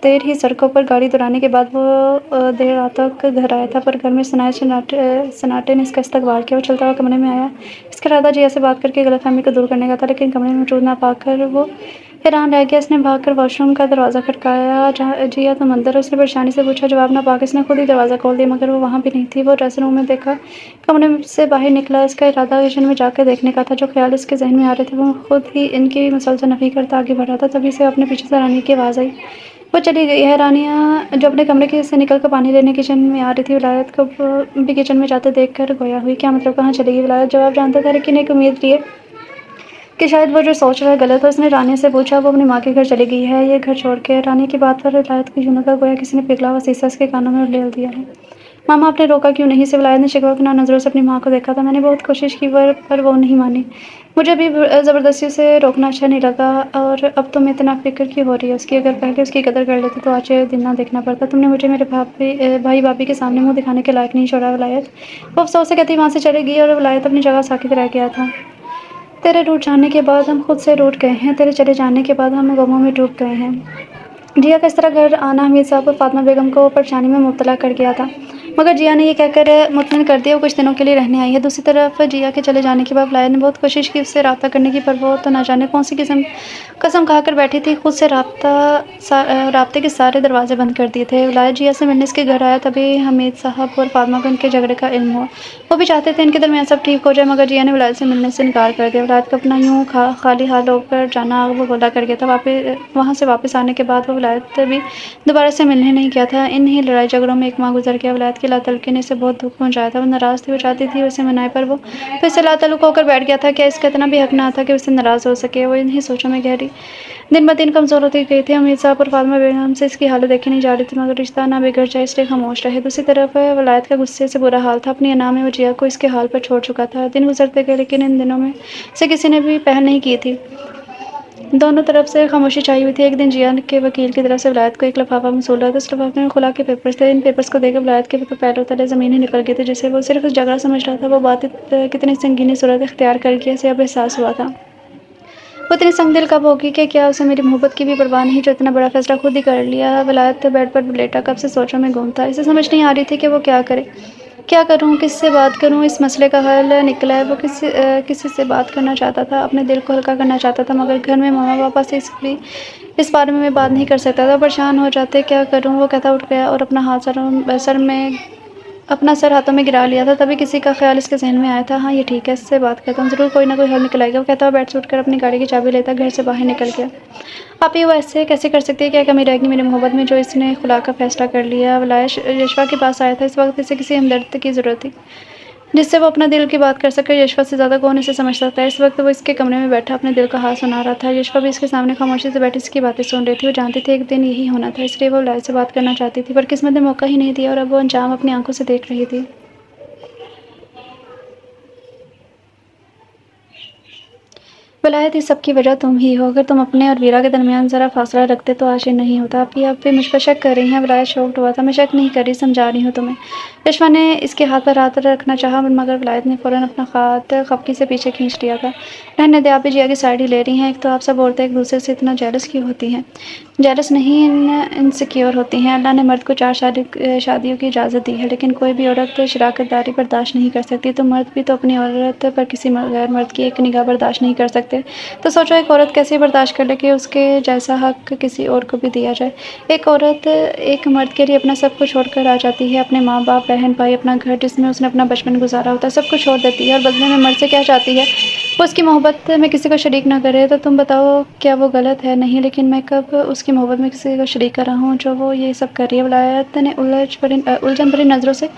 देर ही सड़कों पर गाड़ी दौड़ाने के बाद वो देर रात तक घर आया था, पर घर में सन्नाटे ने इसका इस्तकबाल किया। वो चलता हुआ कमरे में आया। इसका इरादा जिया से बात करके गलतफहमी को दूर करने का था, लेकिन कमरे में मौजूद ना पाकर वो हैरान रह गया। इसने भागकर वॉशरूम का दरवाज़ा खटकाया। जिया तुम अंदर हो? उसने परेशानी से पूछा। जवाब ना पाकर इसने खुद ही दरवाज़ा खोल दिया, मगर वो वहाँ भी नहीं थी। वो ड्रेसिंग रूम में देखा, कमरे से बाहर निकला। इसका इरादा किचन में जाकर देखने का था। जो ख्याल इसके जहन में आ रहे थे वो खुद ही इनकी मुसलसल नफी करता आगे बढ़ रहा था। तभी से अपने पीछे से रानी की आवाज़ आई। वो चली गई है। रानिया जो अपने कमरे के से निकल कर पानी लेने किचन में आ रही थी, विलायत को भी किचन में जाते देख कर गोया हुई। क्या मतलब, कहाँ चली गई? विलायत जवाब जानता था, लेकिन एक उम्मीद लिए कि शायद वो जो सोच रहा है गलत है। उसने रानी से पूछा। वो अपनी माँ के घर चली गई है, ये घर छोड़ के। रानी की बात पर विलायत को यूं लगा गोया किसी ने पिघला हुआ शीशा उसके कानों में ले दिया है। मामा, आपने रोका क्यों नहीं? से विलायत ने शिकवा नज़रों से अपनी माँ को देखा था। मैंने बहुत कोशिश की पर वो नहीं मानी। मुझे भी ज़बरदस्ती उसे रोकना अच्छा नहीं लगा। और अब तुम्हें इतना फिक्र क्यों हो रही है उसकी? अगर पहले उसकी कदर कर लेती तो आज ये दिन ना देखना पड़ता। तुमने मुझे मेरे भाई भाभी के सामने मुँह दिखाने के लायक नहीं छोड़ा। विलायत वो अफसोस से कहती वहाँ से चली गई और विलायत अपनी जगह साकित रह गया था। तेरे रूठ जाने के बाद हम खुद से रूठ गए हैं। तेरे चले जाने के बाद हम गमों में डूब गए हैं। जिया का इस तरह घर आना हमीद साहब और फातिमा बेगम को परेशानी में मुब्तला कर गया था, मगर जिया ने यह कहकर मुतमिन कर दिया वो कुछ दिनों के लिए रहने आई है। दूसरी तरफ जिया के चले जाने के बाद विलायत ने बहुत कोशिश की उससे रब्ता करने की, पर वो तो ना जाने कौन सी कसम खाकर बैठी थी। खुद से राब्ते के सारे दरवाजे बंद कर दिए थे। विलायत जिया से मिलने इसके घर आया, तभी हमीद साहब और फातिमा को इनके झगड़े का इल्म हुआ। वो भी चाहते थे इनके दरमियान सब ठीक हो जाए, मगर जिया ने विलायत से मिलने से इनकार कर दिया। विलायत को अपना यूँ खाली हाल होकर जाना वो बोला कर गया था। वहाँ से वापस आने के बाद वो विलायत भी दोबारा से मिलने नहीं गया था। इन ही लड़ाई झगड़ों में एक माह गुजर गया। विलायत की लातल्की ने इसे बहुत दुख पहुंचाया था। वो नाराज़ थी, वो चाहती थी उसे मनाए, पर वो तो इससे लातल्लुक होकर बैठ गया था। क्या इसका इतना भी हक ना था कि उससे नाराज़ हो सके? वो इन्हीं सोचों में गहरी थी। दिन ब दिन कमज़ोर होती गई थी। अमीर साहब और फातिमा बेगम से इसकी हालत देखी नहीं जा रही थी, मगर रिश्ता ना बिगड़ जाए इसलिए खामोश रहे। दूसरी तरफ वलायत का गुस्से से बुरा हाल था। अपनी अना में वो जिया को इसके हाल पर छोड़ चुका था। दिन गुजरते गए, लेकिन इन दिनों में से किसी ने भी पहल नहीं की थी। दोनों तरफ से खामोशी छाई हुई थी। एक दिन जिया के वकील की तरफ से वलायत को एक लिफाफा मौसूल रहा था। उस लिफाफे में खुला के पेपर्स थे। इन पेपर्स को देखकर वलायत के पैरों तले ज़मीन ही निकल गई थी। जिसे वो सिर्फ झगड़ा समझ रहा था, वो बात कितनी संगीनी सूरत इख्तियार कर गई, इसे अब एहसास हुआ था। वो इतनी संगदिल कब होगी कि क्या उसे मेरी मोहब्बत की भी परवाह नहीं, जो इतना बड़ा फैसला खुद ही कर लिया। वलायत बेड पर लेटा कब से सोचों में गुम था। इसे समझ नहीं आ रही थी कि वो क्या करे, क्या करूं, किससे बात करूं। इस मसले का हल निकला है। वो किसी से बात करना चाहता था, अपने दिल को हल्का करना चाहता था, मगर घर में मम्मा पापा से इस बारे में मैं बात नहीं कर सकता था। परेशान हो जाते, क्या करूं। वो कहता उठ गया और अपना सर हाथों में गिरा लिया था। तभी किसी का ख्याल इसके जहन में आया था, हाँ ये ठीक है, इससे बात करता हूँ, ज़रूर कोई ना कोई हल निकल आएगा। वो कहता हुआ बेड से उठकर अपनी गाड़ी की चाबी लेता घर से बाहर निकल गया। आप ये वो ऐसे कैसे कर सकती है, क्या कमी रहेगी मेरी मोहब्बत में जो इसने खुला का फैसला कर लिया। वलायत यशवा के पास आया था। इस वक्त इसे किसी हमदर्द की ज़रूरत थी, जिससे वो अपना दिल की बात कर सके। यशवा से ज़्यादा कौन इसे समझ सकता है। इस वक्त वो इसके कमरे में बैठा अपने दिल का हाल सुना रहा था। यशवा भी इसके सामने खामोशी से बैठी इसकी बातें सुन रही थी। वो जानती थी एक दिन यही होना था, इसलिए वो वलायत से बात करना चाहती थी, पर किस्मत ने मौका ही नहीं दिया और अब वो अंजाम अपनी आंखों से देख रही थी। वलायत, इस सब की वजह तुम ही हो। अगर तुम अपने और वीरा के दरमियान ज़रा फासला रखते तो आज ये नहीं होता। आप भी मुझ पर शक कर रही हैं। वलायत शॉक्ड हुआ था। मैं शक नहीं कर रही, समझा रही हूँ तुम्हें। यशवा ने इसके हाथ पर हाथ रखना चाहा, मगर वलायत ने फ़ौरन अपना हाथ खपकी से पीछे खींच लिया था। रहने दे, आप भी जिया की साइड ही ले रही हैं। एक तो आप सब औरतें एक दूसरे से इतना जेलस क्यों होती हैं। जेलस नहीं, इनसिक्योर होती हैं। अल्लाह ने मर्द को 4 शादियों की इजाज़त दी है, लेकिन कोई भी औरत शराकतदारी बर्दाश्त नहीं कर सकती। तो मर्द भी तो अपनी औरत पर किसी गैर मर्द की एक निगाह बर्दाश्त नहीं कर सकते। तो सोचो एक औरत कैसे बर्दाश्त कर ले कि उसके जैसा हक किसी और को भी दिया जाए। एक औरत एक मर्द के लिए अपना सब कुछ छोड़कर आ जाती है, अपने माँ बाप, बहन भाई, अपना घर जिसमें उसने अपना बचपन गुजारा होता है, सब कुछ छोड़ देती है और बदले में मर्द से क्या चाहती है, वो उसकी मोहब्बत में किसी को शरीक ना करे। तो तुम बताओ क्या वो गलत है। नहीं, लेकिन मैं कब उसकी मोहब्बत में किसी को शरीक कर रहा हूँ जो वो ये सब कर रही है। वलायत ने उलझन भरी नज़रों से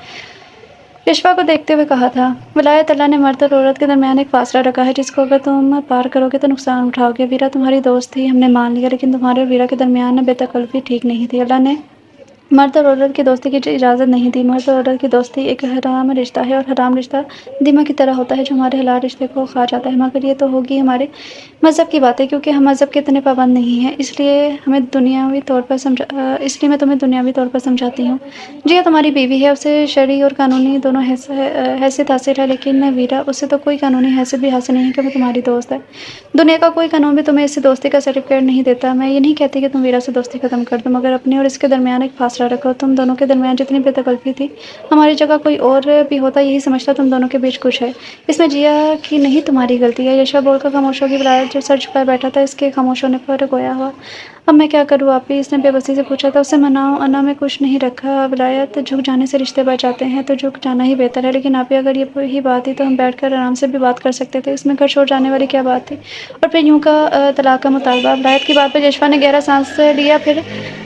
यशवा को देखते हुए कहा था। वलायत, अल्लाह ने मर्द और औरत के दरमियान एक फासला रखा है, जिसको अगर तुम पार करोगे तो नुकसान उठाओगे। वीरा तुम्हारी दोस्त थी, हमने मान लिया, लेकिन तुम्हारे और वीरा के दरमियान बेतकल्लुफ़ी ठीक नहीं थी। अल्लाह ने मर्द और औरत की दोस्ती की इजाज़त नहीं दी। मर्द और औरत की दोस्ती एक हराम रिश्ता है, और हराम रिश्ता दिमा की तरह होता है जो हमारे हलाल रिश्ते को खा जाता है। मगर ये तो होगी हमारे मज़हब की बातें, क्योंकि हम मज़हब के इतने पाबंद नहीं हैं, इसलिए मैं तुम्हें दुनियावी तौर पर समझाती हूँ। जी हाँ, तुम्हारी बीवी है, उसे शरई और कानूनी दोनों हैसियत हासिल है, लेकिन वीरा, उससे तो कोई कानूनी हैसियत भी हासिल नहीं है कि वो तुम्हारी दोस्त है। दुनिया का कोई कानून भी तुम्हें इससे दोस्ती का सर्टिफिकेट नहीं देता। मैं ये नहीं कहती कि तुम वीरा से दोस्ती ख़त्म कर दो, मगर अपने और इसके दरमियान एक फासला रखो। तुम दोनों के दरमियान जितनी बेतकल्लुफ़ी थी, हमारी जगह कोई और भी होता यही समझता तुम दोनों के बीच कुछ है। इसमें जिया की नहीं तुम्हारी गलती है। यशवा बोलकर खामोश होगी। वलायत जो सर झुकाए बैठा था, इसके खामोश होने पर गोया हुआ। अब मैं क्या करूँ आप ही, इसने बेबसी से पूछा था। उसे मनाओ, अना में कुछ नहीं रखा। वलायत, झुक जाने से रिश्ते बढ़ जाते हैं, तो झुक जाना ही बेहतर है। लेकिन आप ही, अगर ये ही बात थी तो हम बैठकर आराम से भी बात कर सकते थे। इसमें घर छोड़ जाने वाली क्या बात थी। और फिर यूं का तलाक का मुतालबा। वलायत की बात पर यशवा ने गहरा सांस लिया, फिर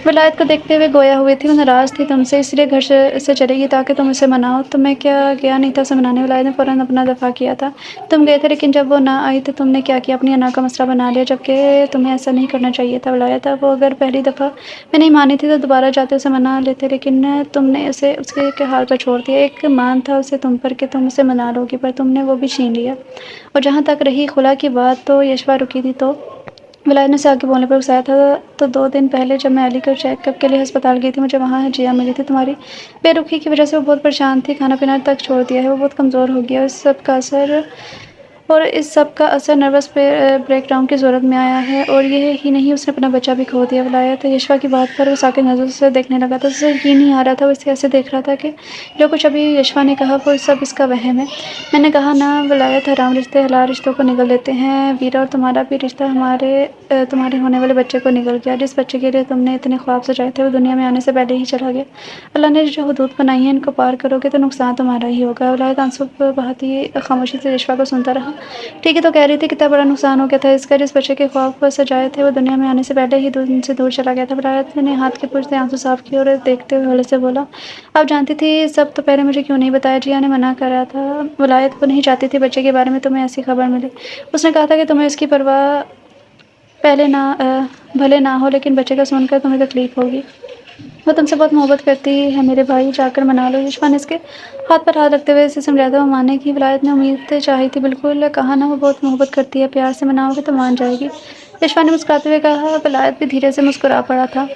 वलायत को देखते हुए गोया हुई थी। वो नाराज़ थी तुमसे, इसलिए घर से चलेगी ताकि तुम उसे मनाओ। तुम्हें क्या गया नहीं था उसे मनाने। वलायत ने फ़ौरन अपना दफ़ा किया था। तुम गए थे, लेकिन जब वो ना आई तो तुमने क्या किया, अपनी अना का मसला बना लिया, जबकि तुम्हें ऐसा नहीं करना चाहिए था। वलायत, वो अगर पहली दफ़ा मैं नहीं मानी थी तो दोबारा जाते उसे मना लेते, लेकिन तुमने उसे उसके के हाल पर छोड़ दिया। एक मान था उसे तुम पर कि तुम उसे मना लोगी, पर तुमने वो भी छीन लिया। और जहाँ तक रही खुला की बात, तो यशवा रुकी थी, तो वलायत ने उसे आगे बोलने पर उकसाया था। तो 2 दिन पहले जब मैं अलीगढ़ चेकअप के लिए अस्पताल गई थी, मुझे वहाँ जिया मिली थी। तुम्हारी बेरुखी की वजह से वो बहुत परेशान थी, खाना पीना तक छोड़ दिया है, वो बहुत कमज़ोर हो गया। इस सब का असर नर्वस ब्रेकडाउन की सूरत में आया है, और ये ही नहीं, उसने अपना बच्चा भी खो दिया। वलायत यशवा की बात पर वो साकित नज़रों से देखने लगा था। उसे यकीन नहीं आ रहा था, वो इसे ऐसे देख रहा था कि जो कुछ अभी यशवा ने कहा वो सब इसका वहम है। मैंने कहा ना वलायत, हराम रिश्ते हलाल रिश्तों को निगल लेते हैं। वीरा और तुम्हारा भी रिश्ता तुम्हारे होने वाले बच्चे को निगल गया। जिस बच्चे के लिए तुमने इतने ख्वाब सजाए थे वो दुनिया में आने से पहले ही चला गया। अल्लाह ने जो हदूद बनाई है, इनको पार करोगे तो नुकसान तुम्हारा ही होगा। वलायत आंसू बहाती खामोशी से यशवा को सुनता रहा। ठीक है, तो कह रही थी कितना बड़ा नुकसान हो गया था इसका। जिस बच्चे के ख्वाब सजाए थे वो दुनिया में आने से पहले ही उनसे दूर चला गया था। वलायत ने हाथ के पूछते आंसू साफ किए और देखते हुए हौले से बोला, आप जानती थी सब, तो पहले मुझे क्यों नहीं बताया। जिया ने मना करा था। वलायत को नहीं चाहती थी बच्चे के बारे में तुम्हें ऐसी खबर मिले। उसने कहा था कि तुम्हें इसकी परवाह پہلے نہ بھلے نہ ہو لیکن بچے کا سن کر تمہیں تکلیف ہوگی۔ وہ تم سے بہت محبت کرتی ہے میرے بھائی، جا کر منا لو۔ یشپا نے اس کے ہاتھ پر ہاتھ رکھتے ہوئے اسے سمجھاتا وہ ماننے کی ولایت نے امید چاہی تھی، بالکل کہا نا وہ بہت محبت کرتی ہے، پیار سے مناؤ گے تو مان جائے گی۔ یشپا نے مسکراتے ہوئے کہا۔ ولایت بھی دھیرے سے مسکرا پڑا تھا۔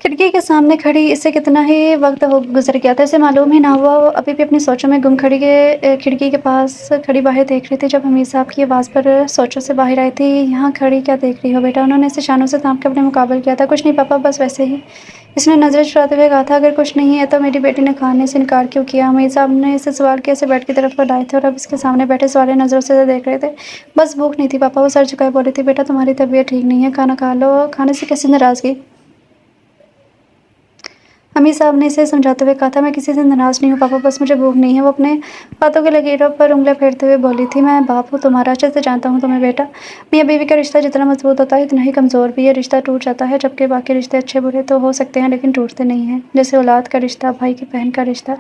کھڑکی کے سامنے کھڑی اس سے کتنا ہی وقت گزر گیا تھا اسے معلوم ہی نہ ہوا۔ وہ ابھی بھی اپنی سوچوں میں گم کھڑکی کے پاس کھڑی باہر دیکھ رہی تھی جب حمید صاحب کی آواز پر سوچوں سے باہر آئی تھی۔ یہاں کھڑی کیا دیکھ رہی ہو بیٹا؟ انہوں نے اسے شانوں سے تھام کے اپنے مقابل کیا تھا۔ کچھ نہیں پاپا، بس ویسے ہی، اس نے نظریں چراتے ہوئے کہا تھا۔ اگر کچھ نہیں ہے تو میری بیٹی نے کھانے سے انکار کیوں کیا؟ حمید صاحب نے اسے سوال کیا، اسے بیڈ کی طرف لائے تھے اور اب اس کے سامنے بیٹھے سوالیہ نظروں سے دیکھ رہے تھے۔ بس بھوک نہیں تھی پاپا، وہ سر جھکائے بولی تھی۔ بیٹا تمہاری طبیعت ٹھیک نہیں ہے، کھانا کھا لو۔ کھانے سے کیسی ناراضگی؟ حمید صاحب نے اسے سمجھاتے ہوئے کہا تھا۔ میں کسی سے ناراض نہیں ہوں پاپا، بس مجھے بھوک نہیں ہے۔ وہ اپنے باتوں کی لکیروں پر انگلیاں پھیرتے ہوئے بولی تھی۔ میں باپ ہوں تمہارا، اچھے سے جانتا ہوں تمہیں بیٹا۔ میاں بیوی کا رشتہ جتنا مضبوط ہوتا ہے اتنا ہی کمزور بھی ہے۔ رشتہ ٹوٹ جاتا ہے جبکہ باقی رشتے اچھے برے تو ہو سکتے ہیں لیکن ٹوٹتے نہیں ہیں، جیسے اولاد کا رشتہ، بھائی کی بہن کا رشتہ۔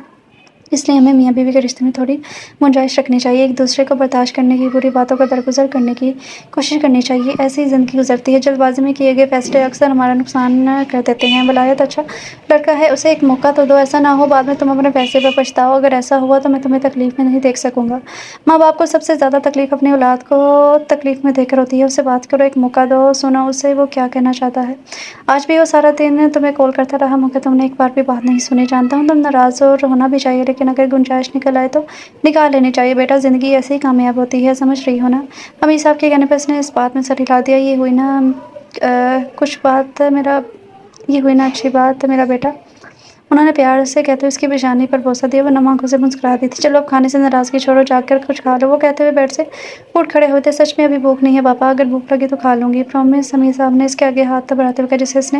اس لیے ہمیں میاں بیوی کے رشتے میں تھوڑی گنجائش رکھنی چاہیے، ایک دوسرے کو برداشت کرنے کی، بری باتوں کا درگزر کرنے کی کوشش کرنی چاہیے۔ ایسی ہی زندگی گزرتی ہے۔ جلد بازی میں کیے گئے فیصلے اکثر ہمارا نقصان کر دیتے ہیں۔ ولایت اچھا لڑکا ہے، اسے ایک موقع تو دو، ایسا نہ ہو بعد میں تم اپنے فیصلے پر پچھتاؤ۔ اگر ایسا ہوا تو میں تمہیں تکلیف میں نہیں دیکھ سکوں گا۔ ماں باپ کو سب سے زیادہ تکلیف اپنی اولاد کو تکلیف میں دیکھ کر ہوتی ہے۔ اسے بات کرو، ایک موقع دو، سنو اسے وہ کیا کہنا چاہتا ہے۔ آج بھی وہ سارا دن تمہیں کال کرتا رہا مگر تم نے ایک بار بھی بات نہیں سنی۔ جانتا ہوں تم ناراض ہو، ہونا بھی چاہیے لیکن اگر گنجائش نکل آئے تو نکال لینی چاہیے بیٹا، زندگی ایسے ہی کامیاب ہوتی ہے، سمجھ رہی ہو نا؟ حمید صاحب کے کہنے پر اس نے اس بات میں سر ہلا دیا۔ یہ ہوئی نا اچھی بات میرا بیٹا، انہوں نے پیار سے کہتے ہوئے اس کی پیشانی پر بوسہ دیا۔ وہ نم آنکھوں سے مسکرا دی تھی۔ چلو اب کھانے سے ناراضگی چھوڑو، جا کر کچھ کھا لو۔ وہ کہتے ہوئے بیڈ سے اٹھ کھڑے ہوئے تھے۔ سچ میں ابھی بھوک نہیں ہے پاپا، اگر بھوک لگی تو کھا لوں گی، پرومس۔ حمید صاحب نے اس کے آگے ہاتھ بڑھاتے ہوئے کہا جسے اس نے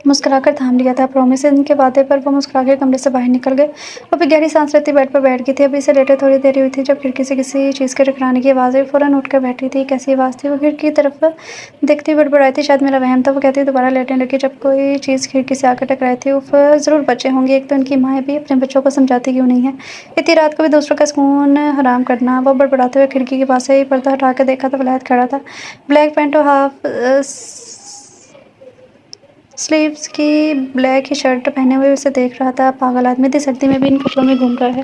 مسکرا کر تھام لیا تھا۔ پرومس۔ ان کے وعدے پر وہ مسکرا کر کمرے سے باہر نکل گئے۔ وہ بھی گہری سانس لیتی بیڈ پر بیٹھ گئی تھی۔ ابھی اسے لیٹے تھوڑی دیر ہوئی تھی جب کھڑکی سے کسی چیز کے ٹکرانے کی آواز آئی۔ فوراً اٹھ کر بیٹھی تھی۔ کیسی آواز تھی؟ وہ کھڑکی کی طرف دیکھتی ہوئی بڑبڑائی تھی۔ شاید میرا وہم تھا، وہ کہتی ہوئی دوبارہ لیٹنے لگی جب کوئی چیز کھڑکی سے آ کر ٹکرائی تھی۔ اف، ضرور بچے ہوں گے، ایک تو ان کی مائیں بھی اپنے بچوں کو سمجھاتی کیوں نہیں ہیں، اتنی رات کو بھی دوسروں کا سکون حرام کرنا۔ وہ بڑبڑاتے ہوئے کھڑکی کے پاس سے پردہ ہٹا کر دیکھا تو ولایت کھڑا تھا، بلیک پینٹ اور ہاف سلیوز کی بلیک ہی شرٹ پہنے ہوئے اسے دیکھ رہا تھا۔ پاگل آدمی، اتنی سردی میں بھی ان کپڑوں میں گھوم رہا ہے۔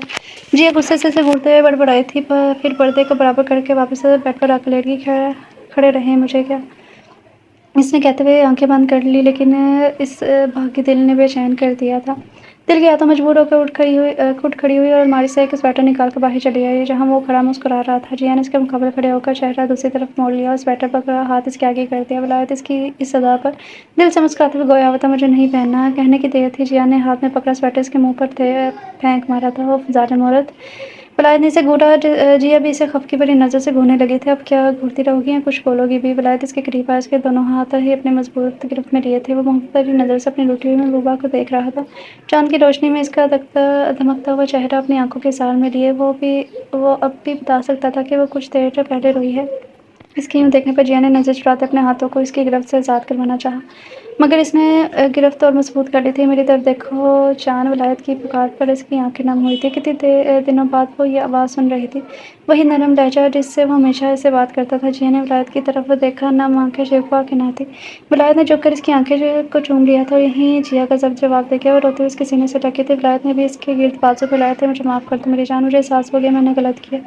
جیا غصے سے اسے گھورتے ہوئے بڑبڑائی تھی، پھر پردے کو برابر کر کے واپس بیڈ پر آ کر لیٹ گئی۔ کھڑے رہیں، مجھے کیا؟ اس نے کہتے ہوئے آنکھیں بند کر لی لیکن اس بھاگی دل نے بے چین کر دیا تھا۔ دل گیا تو مجبور ہو کر اٹھ کھڑی ہوئی اور الماری سے ایک سویٹر نکال کر باہر چلی آئی جہاں وہ کھڑا مسکرا رہا تھا۔ جیا نے اس کے مقابل کھڑے ہو کر چہرہ دوسری طرف موڑ لیا اور سویٹر پکڑا، ہاتھ اس کے آگے کر دیا۔ ولایت اس کی اس ادا پر دل سے مسکراتے ہوئے گویا ہوتا مجھے نہیں پہننا کہنے کی دیر تھی۔ جیا نے ہاتھ میں پکڑا سویٹر اس کے منہ پر پھینک مارا تھا۔ اف، ظالم عورت! ولایت نے اسے گھورا۔ جیا بھی اسے خفگی بھری نظر سے گھورنے لگی تھی۔ اب کیا گھورتی رہو گی یا کچھ بولو گی بھی؟ ولایت اس کے قریب آئی، اس کے دونوں ہاتھ ہی اپنے مضبوط گرفت میں لیے تھے۔ وہ محبت بھری نظر سے اپنی روٹھی ہوئی محبوبہ کو دیکھ رہا تھا۔ چاند کی روشنی میں اس کا دمکتا ہوا چہرہ اپنی آنکھوں کے اظہار میں لیے وہ اب بھی بتا سکتا تھا کہ وہ کچھ دیر پہلے روئی ہے۔ اس کے یوں دیکھنے پر جیا نے نظر چراتے اپنے ہاتھوں کو اس کی گرفت سے آزاد کروانا چاہا مگر اس نے گرفت اور مضبوط کر لی تھی۔ میری طرف دیکھو جان، ولایت کی پکار پر اس کی آنکھیں نم ہوئی تھیں۔ کتنی دنوں بعد وہ یہ آواز سن رہی تھی، وہی نرم لہجہ جس سے وہ ہمیشہ اسے بات کرتا تھا۔ جیا نے ولایت کی طرف دیکھا، نم آنکھیں، شگوفہ کی نہ تھی۔ ولایت نے جھک کر اس کی آنکھیں کو چوم لیا تھا اور یہیں جیا کا جواب دے دیا۔ وہ روتے ہوئے اس کے سینے سے لگی تھی۔ ولایت نے بھی اس کے گرد بازو پھیلائے تھے۔ مجھے معاف کر دو میری جان، مجھے احساس ہو گیا میں نے غلط کیا،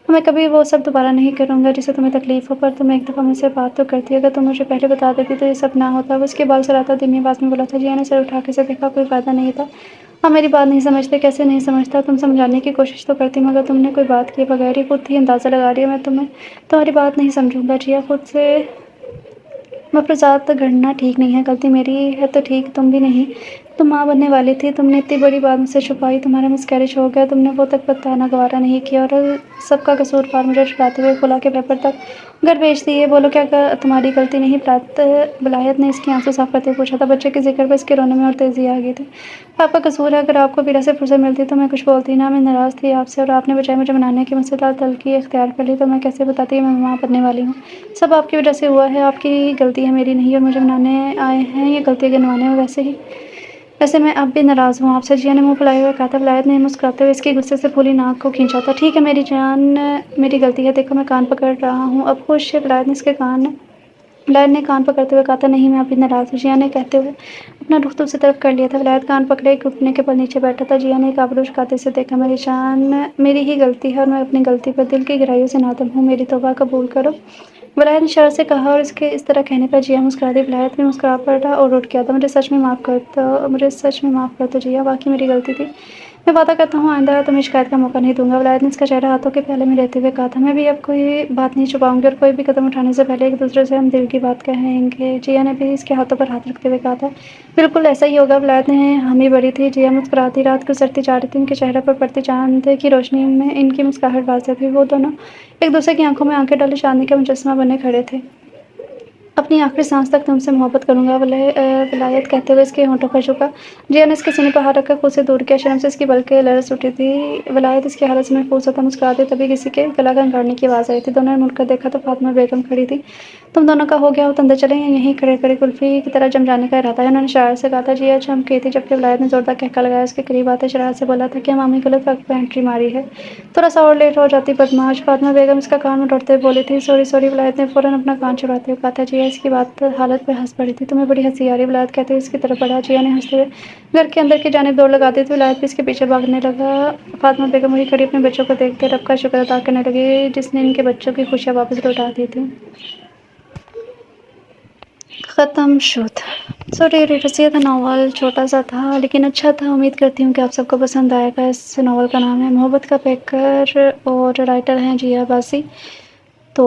اور میں کبھی وہ سب دوبارہ نہیں کروں گا جس سے تمہیں تکلیف ہو، پر تم ایک دفعہ مجھ سے بات تو کرتی، اگر تم مجھے پہلے بتا دیتی تو یہ سب نہ ہوتا۔ وہ اس کے بال سلاتا دھیمی آواز میں بولا تھا۔ جیا نے سر اٹھا کے اسے دیکھا، کوئی فائدہ نہیں تھا، آپ میری بات نہیں سمجھتے۔ کیسے نہیں سمجھتا؟ تم سمجھانے کی کوشش تو کرتی مگر تم نے کوئی بات کیے بغیر ہی خود ہی اندازہ لگا لیا میں تمہاری بات نہیں سمجھوں گا۔ جیا، خود سے مفروضات گھڑنا ٹھیک نہیں ہے، غلطی میری ہے تو ٹھیک، تم بھی نہیں، تم ماں بننے والی تھی، تم نے اتنی بڑی بات مجھ سے چھپائی، تمہارا مسکیریج ہو گیا، تم نے وہ تک بتانا گوارا نہیں کیا اور سب کا قصوروار مجھے ٹھہراتے ہوئے کھلا کے پیپر تک گھر بھیج دیے۔ بولو کیا تمہاری غلطی نہیں؟ ولایت نے اس کی آنسو صاف کرتے ہوئے پوچھا تھا۔ بچے کے ذکر پر اس کے رونے میں اور تیزی آ گئی تھی۔ آپ کا قصور ہے، اگر آپ کو ویرا سے فرصت ملتی تو میں کچھ بولتی نہ، میں ناراض تھی آپ سے اور آپ نے بجائے مجھے منانے کی مجھ سے تلخی اختیار کر لی تو میں کیسے بتاتی کہ میں ماں بننے والی ہوں؟ سب آپ کی وجہ سے ہوا ہے، آپ کی غلطی ہے، میری نہیں، اور مجھے منانے آئے ہیں یا غلطی گنوانے؟ اور ویسے ہی ویسے میں اب بھی ناراض ہوں آپ سے، جیا نے منہ پھلائے ہوئے کہا تھا۔ ولایت نے مسکراتے ہوئے اس کی غصے سے پھولی ناک کو کھینچا تھا۔ ٹھیک ہے میری جان، میری غلطی ہے، دیکھو میں کان پکڑ رہا ہوں، اب خوش ہے؟ ولایت نے کان پکڑتے ہوئے کہا تھا۔ نہیں میں اب بھی ناراض ہوں، جیا نے کہتے ہوئے اپنا رخ دوسری طرف کر لیا تھا۔ ولایت کان پکڑے ایک گھٹنے کے بل نیچے بیٹھا تھا۔ جیا نے ایک آبرو جھکاتے سے دیکھا۔ میری جان، میری ہی غلطی ہے اور میں اپنی غلطی پر دل کی گہرائیوں سے نادم ہوں، میری توبہ قبول کرو۔ ولایت نے اشارے سے کہا اور اس کے اس طرح کہنے پر جیا مسکرا دی۔ ولایت بھی مسکرا پڑا اور اٹھ گیا تھا۔ مجھے سچ میں معاف کر دو جیا، واقعی میری غلطی تھی، میں وعدہ کرتا ہوں آئندہ تمہیں شکایت کا موقع نہیں دوں گا۔ ولایت نے اس کا چہرہ ہاتھوں کے پیالے میں لیتے ہوئے کہا تھا۔ میں بھی اب کوئی بات نہیں چھپاؤں گی اور کوئی بھی قدم اٹھانے سے پہلے ایک دوسرے سے ہم دل کی بات کہیں گے۔ جیا نے بھی اس کے ہاتھوں پر ہاتھ رکھتے ہوئے کہا تھا۔ بالکل ایسا ہی ہوگا، ولایت نے حامی بھری تھی۔ جیا مسکراتی، رات گزرتی جا رہی تھی، ان کے چہرے پر پڑتی چاند کی روشنی میں ان کی مسکراہٹ واضح تھی۔ وہ دونوں ایک دوسرے کی آنکھوں میں آنکھیں ڈالے چاندنی کا مجسمہ بنے کھڑے تھے۔ اپنی آخری سانس تک تم سے محبت کروں گا، ولایت کہتے ہوئے اس کے ہونٹوں پر جھکا۔ جیا نے اس کے سینے پر ہاتھ رکھ کر خود سے دور کیا، شرم سے اس کی پلکیں لرز اٹھی تھیں۔ ولایت اس کی حالت سے محفوظ ہوتا مسکرا دی، تبھی کسی کے گلا گھنگھرانے کی آواز آئی تھی۔ دونوں نے مڑ کر دیکھا تو فاطمہ بیگم کھڑی تھی۔ تم دونوں کا ہو گیا ہو تو اندر چلیں یا یہیں کھڑے کھڑے کلفی کی طرح جم جانے کا ارادہ ہے؟ انہوں نے اشارے سے کہا تھا۔ جیا چمکی تھی جبکہ ولایت نے زوردار قہقہا لگایا، اس کے قریب آتے شرارت سے بولا تھا۔ کیا مامی غلط وقت پہ انٹری ماری ہے؟ تھوڑا سا اور لیٹ ہو جاتی بدمعاش۔ فاطمہ بیگم اس کا کان منڈواتے ہوئے بولی تھی۔ سوری۔ ولایت نے فوراً اپنا کان چھڑاتے ہوئے کہا تھا۔ جیا اس کی حالت پر ہنس پڑی تھی۔ تمہیں بڑی ہنسی آ رہی ہے، ولایت کہتے ہوئے اس کی طرف بڑھا۔ جیا نے ہنستے ہوئے گھر کے اندر کی جانب دوڑ لگا دی تھی۔ ولایت بھی اس کے پیچھے بھاگنے لگا۔ فاطمہ بیگم وہیں کھڑی اپنے بچوں کو دیکھتے رب کا شکر ادا کرنے لگی جس نے ان کے بچوں کی خوشیاں واپس لوٹا دی تھیں۔ ختم شد۔ ریڈرز، یہ تھا ناول، چھوٹا سا تھا لیکن اچھا تھا۔ امید کرتی ہوں کہ آپ سب کو پسند آئے گا۔ اس ناول کا نام ہے محبت کا پیکر اور رائٹر ہیں جیا عباسی۔ تو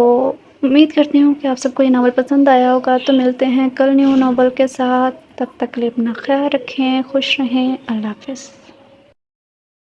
امید کرتی ہوں کہ آپ سب کو یہ ناول پسند آیا ہوگا۔ تو ملتے ہیں کل نیو ناول کے ساتھ، تب تک کے لیے اپنا خیال رکھیں، خوش رہیں، اللہ حافظ۔